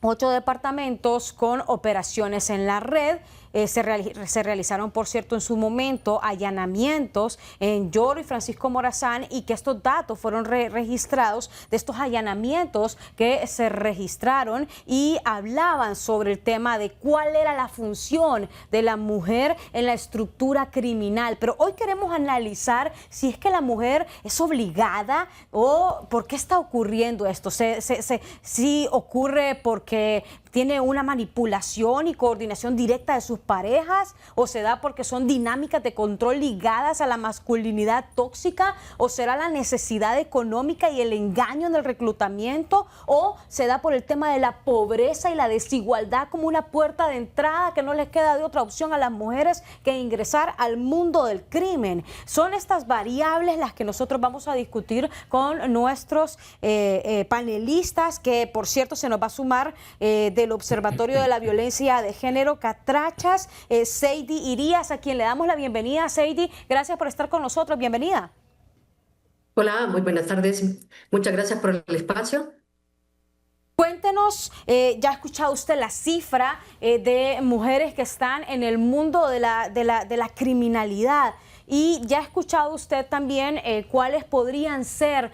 [SPEAKER 1] 8 departamentos con operaciones en la red. Se realizaron, por cierto, en su momento allanamientos en Lloro y Francisco Morazán y que estos datos fueron registrados de estos allanamientos que se registraron y hablaban sobre el tema de cuál era la función de la mujer en la estructura criminal. Pero hoy queremos analizar si es que la mujer es obligada o por qué está ocurriendo esto. Si ocurre porque tiene una manipulación y coordinación directa de sus parejas, o se da porque son dinámicas de control ligadas a la masculinidad tóxica, o será la necesidad económica y el engaño en el reclutamiento, o se da por el tema de la pobreza y la desigualdad como una puerta de entrada que no les queda de otra opción a las mujeres que ingresar al mundo del crimen. Son estas variables las que nosotros vamos a discutir con nuestros panelistas, que por cierto se nos va a sumar del Observatorio de la Violencia de Género, Catrachas, Seidy Irías, a quien le damos la bienvenida. Seidy, gracias por estar con nosotros, bienvenida.
[SPEAKER 4] Hola, muy buenas tardes. Muchas gracias por el espacio.
[SPEAKER 1] Cuéntenos, ya ha escuchado usted la cifra de mujeres que están en el mundo de la criminalidad. Y ya ha escuchado usted también cuáles podrían ser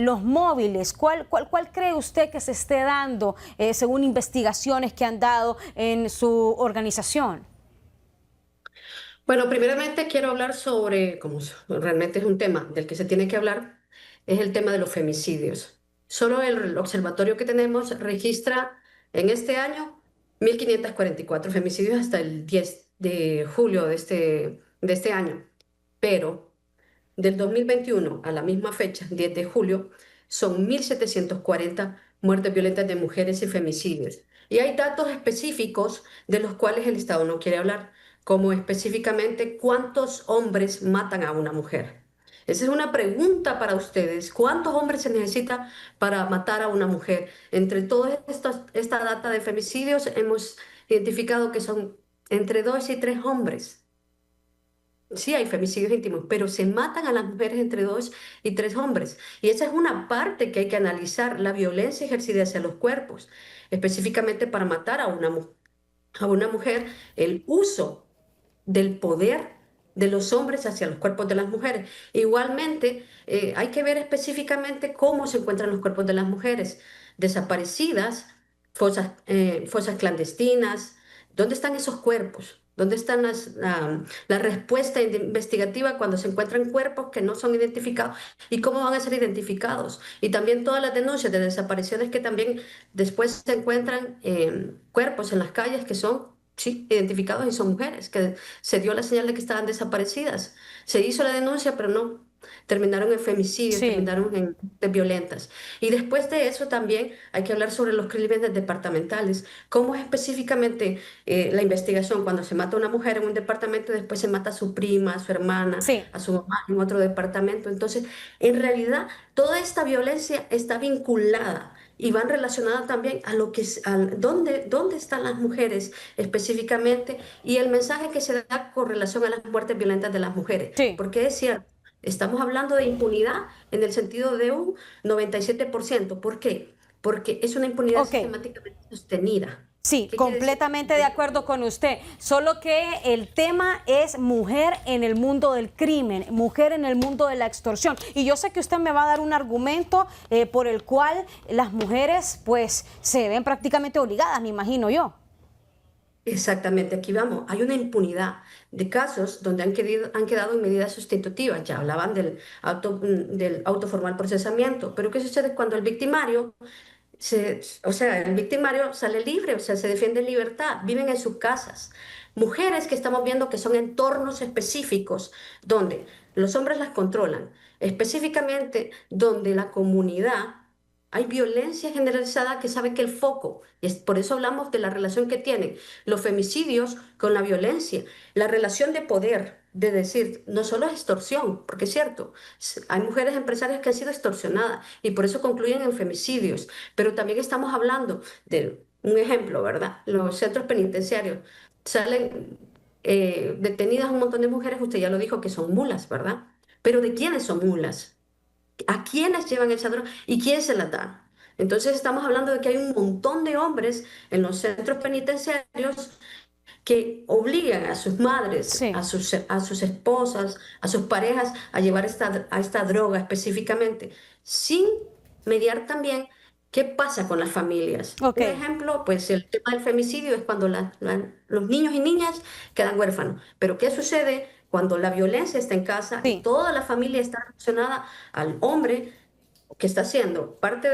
[SPEAKER 1] los móviles. ¿Cuál cree usted que se esté dando según investigaciones que han dado en su organización?
[SPEAKER 4] Bueno, primeramente quiero hablar sobre, como realmente es un tema del que se tiene que hablar, es el tema de los femicidios. Solo el observatorio que tenemos registra en este año 1.544 femicidios hasta el 10 de julio de este año, pero del 2021 a la misma fecha, 10 de julio, son 1.740 muertes violentas de mujeres y femicidios. Y hay datos específicos de los cuales el Estado no quiere hablar, como específicamente cuántos hombres matan a una mujer. Esa es una pregunta para ustedes. ¿Cuántos hombres se necesita para matar a una mujer? Entre toda esta data de femicidios hemos identificado que son entre 2 y 3 hombres. Sí, hay femicidios íntimos, pero se matan a las mujeres entre 2 y 3 hombres. Y esa es una parte que hay que analizar, la violencia ejercida hacia los cuerpos, específicamente para matar a una mujer, el uso del poder de los hombres hacia los cuerpos de las mujeres. Igualmente, hay que ver específicamente cómo se encuentran los cuerpos de las mujeres desaparecidas, fosas clandestinas. ¿Dónde están esos cuerpos? ¿Dónde están la respuesta investigativa cuando se encuentran cuerpos que no son identificados? ¿Y cómo van a ser identificados? Y también todas las denuncias de desapariciones que también después se encuentran cuerpos en las calles que son, sí, identificados y son mujeres, que se dio la señal de que estaban desaparecidas. Se hizo la denuncia, pero no. Terminaron en femicidios,
[SPEAKER 1] Sí.
[SPEAKER 4] terminaron en violentas. Y después de eso también hay que hablar sobre los crímenes departamentales. ¿Cómo es específicamente la investigación cuando se mata a una mujer en un departamento y después se mata a su prima, a su hermana,
[SPEAKER 1] Sí.
[SPEAKER 4] a su mamá en otro departamento? Entonces, en realidad, toda esta violencia está vinculada y van relacionadas también a lo que dónde están las mujeres específicamente y el mensaje que se da con relación a las muertes violentas de las mujeres.
[SPEAKER 1] Sí.
[SPEAKER 4] Porque es cierto, estamos hablando de impunidad en el sentido de un 97%. ¿Por qué? Porque es una impunidad
[SPEAKER 1] Ok.
[SPEAKER 4] sistemáticamente sostenida.
[SPEAKER 1] Sí,
[SPEAKER 4] ¿Qué quiere decir?
[SPEAKER 1] completamente de acuerdo con usted. Solo que el tema es mujer en el mundo del crimen, mujer en el mundo de la extorsión. Y yo sé que usted me va a dar un argumento por el cual las mujeres pues se ven prácticamente obligadas, me imagino yo.
[SPEAKER 4] Exactamente, aquí vamos. Hay una impunidad de casos donde han quedado en medidas sustitutivas. Ya hablaban del auto formal procesamiento. Pero ¿qué sucede cuando el victimario o sea, el victimario sale libre, o sea, se defiende en libertad, viven en sus casas? Mujeres que estamos viendo que son entornos específicos donde los hombres las controlan, específicamente donde la comunidad hay violencia generalizada que sabe que el foco, y por eso hablamos de la relación que tienen los femicidios con la violencia, la relación de poder, de decir, no solo es extorsión, porque es cierto, hay mujeres empresarias que han sido extorsionadas y por eso concluyen en femicidios, pero también estamos hablando de un ejemplo, ¿verdad? Los centros penitenciarios salen detenidas un montón de mujeres, usted ya lo dijo, que son mulas, ¿verdad? Pero ¿de quiénes son mulas? ¿A quiénes llevan esa droga y quién se la da? Entonces estamos hablando de que hay un montón de hombres en los centros penitenciarios que obligan a sus madres,
[SPEAKER 1] Sí.
[SPEAKER 4] a sus esposas, a sus parejas a llevar a esta droga específicamente, sin mediar también qué pasa con las familias.
[SPEAKER 1] Ok.
[SPEAKER 4] Un ejemplo, pues el tema del femicidio es cuando los niños y niñas quedan huérfanos. Pero ¿qué sucede cuando la violencia está en casa y
[SPEAKER 1] Sí.
[SPEAKER 4] toda la familia está relacionada al hombre que está siendo parte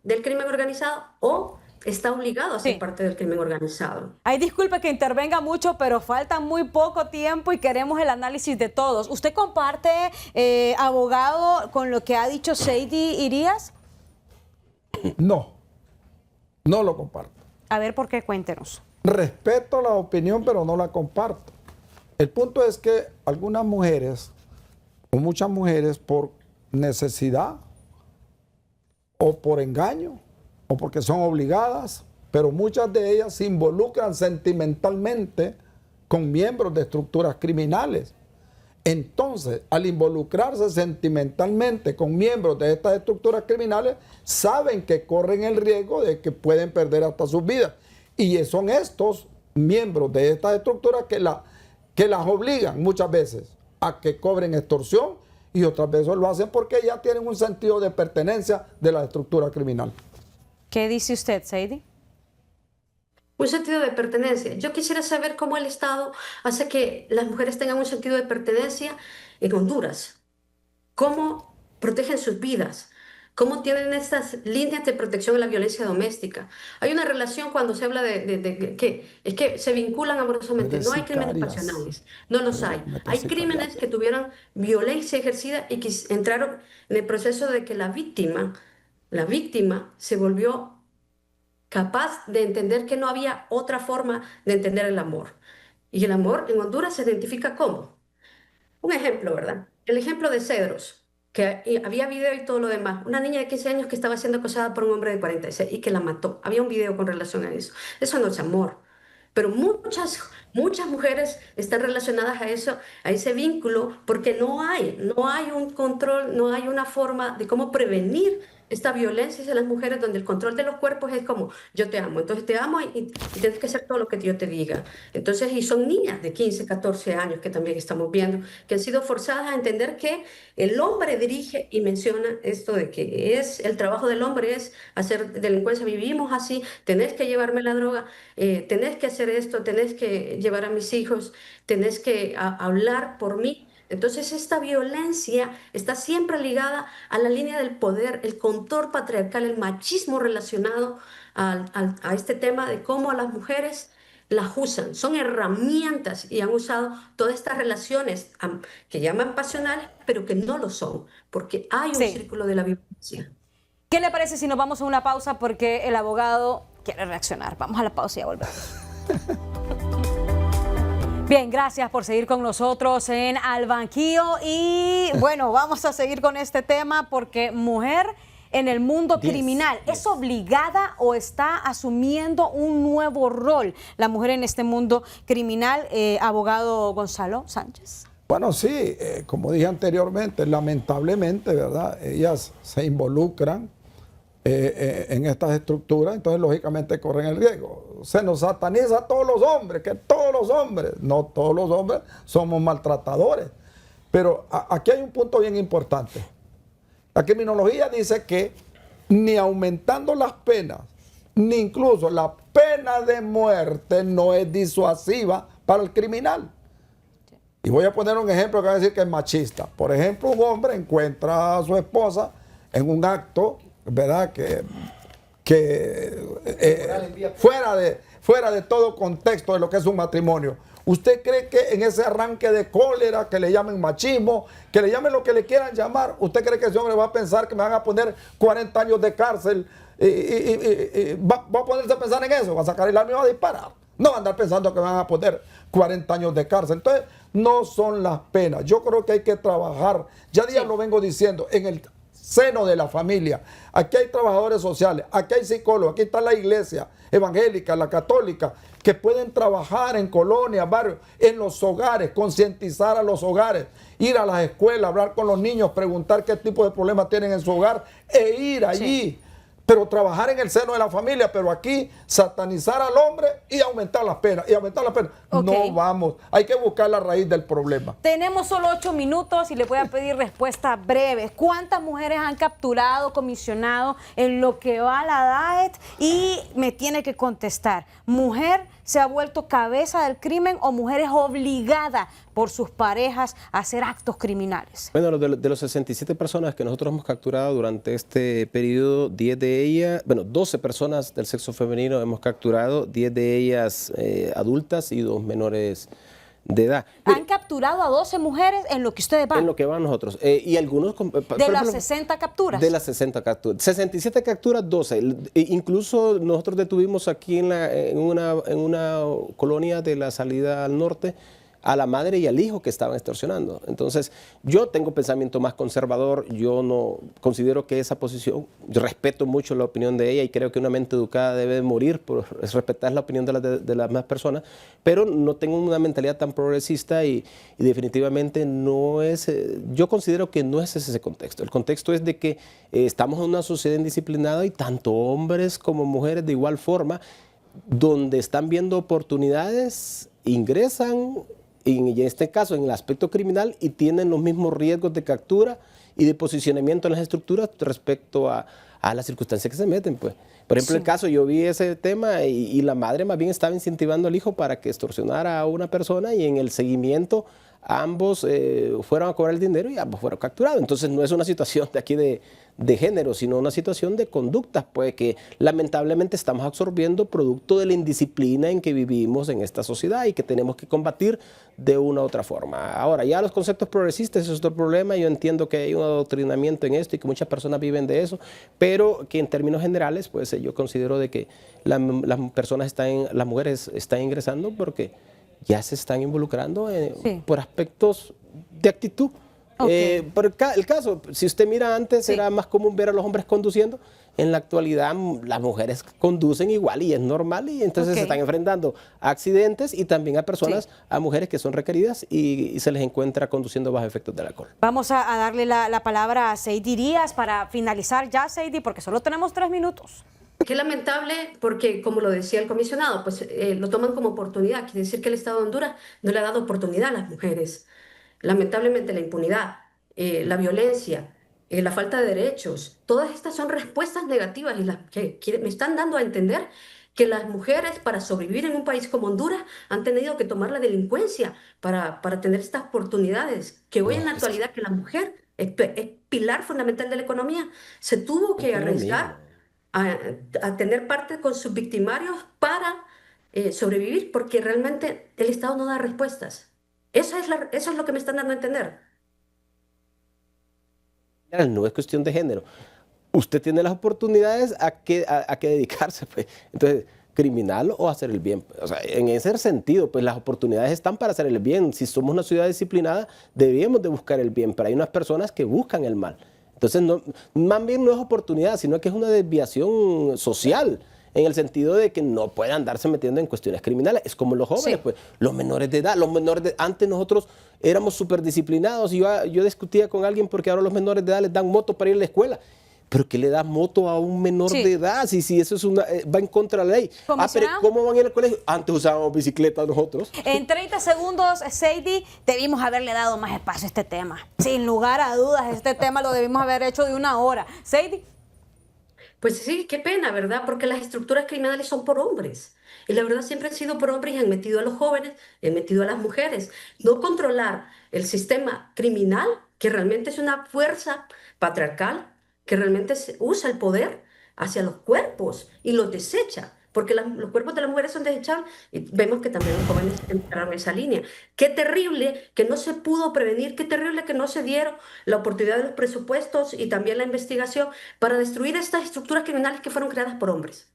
[SPEAKER 4] del crimen organizado o está obligado a ser
[SPEAKER 1] Sí.
[SPEAKER 4] parte del crimen organizado?
[SPEAKER 1] Ay, disculpe que intervenga mucho, pero falta muy poco tiempo y queremos el análisis de todos. ¿Usted comparte, abogado, con lo que ha dicho Sadie Irías?
[SPEAKER 3] No, no lo comparto.
[SPEAKER 1] A ver, ¿por qué? Cuéntenos.
[SPEAKER 3] Respeto la opinión, pero no la comparto. El punto es que algunas mujeres, o muchas mujeres, por necesidad o por engaño, o porque son obligadas, pero muchas de ellas se involucran sentimentalmente con miembros de estructuras criminales. Entonces, al involucrarse sentimentalmente con miembros de estas estructuras criminales, saben que corren el riesgo de que pueden perder hasta sus vidas. Y son estos miembros de estas estructuras que las obligan muchas veces a que cobren extorsión y otras veces lo hacen porque ya tienen un sentido de pertenencia de la estructura criminal.
[SPEAKER 1] ¿Qué dice usted, Sadie?
[SPEAKER 4] Un sentido de pertenencia. Yo quisiera saber cómo el Estado hace que las mujeres tengan un sentido de pertenencia en Honduras. ¿Cómo protegen sus vidas? ¿Cómo tienen estas líneas de protección a la violencia doméstica? Hay una relación cuando se habla que es que se vinculan amorosamente.
[SPEAKER 3] Redes
[SPEAKER 4] No hay crímenes
[SPEAKER 3] sicarias.
[SPEAKER 4] pasionales, no los hay. Hay crímenes
[SPEAKER 3] Metasicariato.
[SPEAKER 4] que tuvieron violencia ejercida y que entraron en el proceso de que la víctima se volvió capaz de entender que no había otra forma de entender el amor. Y el amor en Honduras se identifica como. Un ejemplo, ¿verdad? El ejemplo de Cedros, que había video y todo lo demás. Una niña de 15 años que estaba siendo acosada por un hombre de 46 y que la mató. Había un video con relación a eso. Eso no es amor. Pero muchas mujeres están relacionadas a eso, a ese vínculo, porque no hay un control, no hay una forma de cómo prevenir esta violencia hacia las mujeres, donde el control de los cuerpos es como, yo te amo, entonces te amo y tienes que hacer todo lo que yo te diga. Entonces, y son niñas de 15, 14 años que también estamos viendo, que han sido forzadas a entender que el hombre dirige y menciona esto de que el trabajo del hombre es hacer delincuencia, vivimos así, tenés que llevarme la droga, tenés que hacer esto, tenés que llevar a mis hijos, tenés que hablar por mí. Entonces, esta violencia está siempre ligada a la línea del poder, el control patriarcal, el machismo relacionado a este tema de cómo a las mujeres las usan. Son herramientas y han usado todas estas relaciones que llaman pasionales, pero que no lo son, porque hay un
[SPEAKER 1] Sí.
[SPEAKER 4] círculo de la violencia.
[SPEAKER 1] ¿Qué le parece si nos vamos a una pausa porque el abogado quiere reaccionar? Vamos a la pausa y ya volvemos. Bien, gracias por seguir con nosotros en Al Banquillo y bueno, vamos a seguir con este tema porque mujer en el mundo criminal, ¿es obligada o está asumiendo un nuevo rol la mujer en este mundo criminal? Abogado Gonzalo Sánchez.
[SPEAKER 3] Bueno, sí, como dije anteriormente, lamentablemente, ¿verdad? Ellas se involucran en estas estructuras, entonces lógicamente corren el riesgo. Se nos sataniza a todos los hombres, que todos los hombres, no todos los hombres somos maltratadores. Pero aquí hay un punto bien importante. La criminología dice que ni aumentando las penas, ni incluso la pena de muerte no es disuasiva para el criminal. Y voy a poner un ejemplo que va a decir que es machista. Por ejemplo, un hombre encuentra a su esposa en un acto, ¿verdad? Fuera de todo contexto de lo que es un matrimonio. ¿Usted cree que en ese arranque de cólera, que le llamen machismo, que le llamen lo que le quieran llamar, usted cree que ese hombre va a pensar que me van a poner 40 años de cárcel y va a ponerse a pensar en eso? Va a sacar el arma y va a disparar. No va a andar pensando que me van a poner 40 años de cárcel. Entonces, no son las penas. Yo creo que hay que trabajar, ya días lo vengo diciendo, en el seno de la familia. Aquí hay trabajadores sociales, aquí hay psicólogos, aquí está la iglesia evangélica, la católica, que pueden trabajar en colonias, barrios, en los hogares, concientizar a los hogares, ir a las escuelas, hablar con los niños, preguntar qué tipo de problemas tienen en su hogar e ir allí. Sí. Pero trabajar en el seno de la familia, pero aquí satanizar al hombre y aumentar las penas, Okay. No vamos, hay que buscar la raíz del problema.
[SPEAKER 1] Tenemos solo 8 minutos y le voy a pedir respuestas breves. ¿Cuántas mujeres han capturado, comisionado en lo que va la DAET? Y me tiene que contestar, ¿mujer se ha vuelto cabeza del crimen o mujer es obligada por sus parejas a hacer actos criminales?
[SPEAKER 2] Bueno, de los 67 personas que nosotros hemos capturado durante este periodo, 10 de ellas, 12 personas del sexo femenino hemos capturado, 10 de ellas adultas y 2 menores de edad.
[SPEAKER 1] ¿Han capturado a 12 mujeres en lo que ustedes van?
[SPEAKER 2] En lo que van nosotros. Y algunos...
[SPEAKER 1] ¿De las 60 capturas?
[SPEAKER 2] De las 60 capturas. 67 capturas, 12. Incluso nosotros detuvimos aquí en una colonia de la salida al norte a la madre y al hijo que estaban extorsionando. Entonces, yo tengo pensamiento más conservador, yo no considero que esa posición, yo respeto mucho la opinión de ella y creo que una mente educada debe morir por respetar la opinión de las demás personas, pero no tengo una mentalidad tan progresista y definitivamente no es, yo considero que no es ese contexto. El contexto es de que estamos en una sociedad indisciplinada y tanto hombres como mujeres de igual forma, donde están viendo oportunidades, ingresan, y en este caso en el aspecto criminal, y tienen los mismos riesgos de captura y de posicionamiento en las estructuras respecto a las circunstancias que se meten, pues. Por ejemplo, el caso, yo vi ese tema y la madre más bien estaba incentivando al hijo para que extorsionara a una persona y en el seguimiento ambos fueron a cobrar el dinero y ambos fueron capturados. Entonces no es una situación de aquí de género, sino una situación de conductas, pues que lamentablemente estamos absorbiendo producto de la indisciplina en que vivimos en esta sociedad y que tenemos que combatir de una u otra forma. Ahora, ya los conceptos progresistas es otro problema. Yo entiendo que hay un adoctrinamiento en esto y que muchas personas viven de eso, pero que en términos generales, pues yo considero de que las mujeres están ingresando porque ya se están involucrando
[SPEAKER 1] Sí.
[SPEAKER 2] por aspectos de actitud.
[SPEAKER 1] Ok.
[SPEAKER 2] Por el caso, si usted mira antes,
[SPEAKER 1] Sí.
[SPEAKER 2] era más común ver a los hombres conduciendo. En la actualidad, las mujeres conducen igual y es normal, y entonces
[SPEAKER 1] Ok.
[SPEAKER 2] se están enfrentando a accidentes y también a personas, a mujeres que son requeridas y se les encuentra conduciendo bajo efectos del alcohol.
[SPEAKER 1] Vamos a darle la palabra a Seidy Díaz para finalizar ya, Seidy, porque solo tenemos 3 minutos.
[SPEAKER 4] Qué lamentable porque, como lo decía el comisionado, pues lo toman como oportunidad. Quiere decir que el Estado de Honduras no le ha dado oportunidad a las mujeres. Lamentablemente la impunidad, la violencia, la falta de derechos, todas estas son respuestas negativas y las que me están dando a entender que las mujeres para sobrevivir en un país como Honduras han tenido que tomar la delincuencia para tener estas oportunidades, que hoy en la actualidad que la mujer es pilar fundamental de la economía, se tuvo que arriesgar a, a tener parte con sus victimarios para sobrevivir, porque realmente el Estado no da respuestas. Eso es lo que me están dando a entender.
[SPEAKER 2] No es cuestión de género. Usted tiene las oportunidades a qué dedicarse, pues. Entonces, criminal o hacer el bien. O sea, en ese sentido, pues las oportunidades están para hacer el bien. Si somos una ciudad disciplinada, debemos de buscar el bien, pero hay unas personas que buscan el mal. Entonces, no, más bien no es oportunidad, sino que es una desviación social, en el sentido de que no pueden andarse metiendo en cuestiones criminales. Es como los jóvenes,
[SPEAKER 1] Sí.
[SPEAKER 2] pues, los menores de edad. Antes nosotros éramos súper disciplinados y yo discutía con alguien porque ahora los menores de edad les dan moto para ir a la escuela. ¿Pero qué le da moto a un menor
[SPEAKER 1] Sí.
[SPEAKER 2] de edad? Si eso es va en contra de la ley. Pero
[SPEAKER 1] Comisionado.
[SPEAKER 2] ¿cómo van a ir al colegio? Antes usábamos bicicletas nosotros.
[SPEAKER 1] En 30 segundos, Seidy, debimos haberle dado más espacio a este tema. Sin lugar a dudas, este tema lo debimos haber hecho de 1 hora. Seidy.
[SPEAKER 4] Pues sí, qué pena, ¿verdad? Porque las estructuras criminales son por hombres. Y la verdad siempre han sido por hombres y han metido a los jóvenes, han metido a las mujeres. No controlar el sistema criminal, que realmente es una fuerza patriarcal, que realmente usa el poder hacia los cuerpos y los desecha. Porque los cuerpos de las mujeres son desechables y vemos que también los jóvenes entraron en esa línea. Qué terrible que no se pudo prevenir, qué terrible que no se dieron la oportunidad de los presupuestos y también la investigación para destruir estas estructuras criminales que fueron creadas por hombres.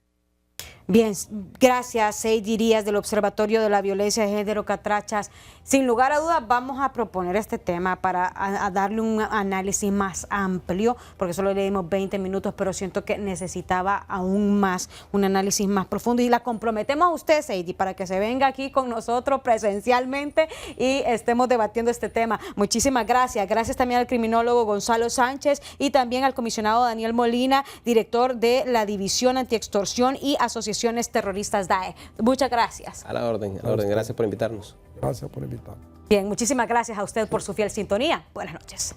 [SPEAKER 1] Bien, gracias, Seidy Díaz del Observatorio de la Violencia de Género Catrachas. Sin lugar a dudas, vamos a proponer este tema para a darle un análisis más amplio, porque solo le dimos 20 minutos, pero siento que necesitaba aún más, un análisis más profundo. Y la comprometemos a usted, Seidy, para que se venga aquí con nosotros presencialmente y estemos debatiendo este tema. Muchísimas gracias. Gracias también al criminólogo Gonzalo Sánchez y también al comisionado Daniel Molina, director de la División Antiextorsión y Asociaciones Terroristas DAE. Muchas gracias.
[SPEAKER 2] A la orden, a la orden. Gracias por invitarnos.
[SPEAKER 3] Gracias por invitarme.
[SPEAKER 1] Bien, muchísimas gracias a usted por su fiel sintonía. Buenas noches.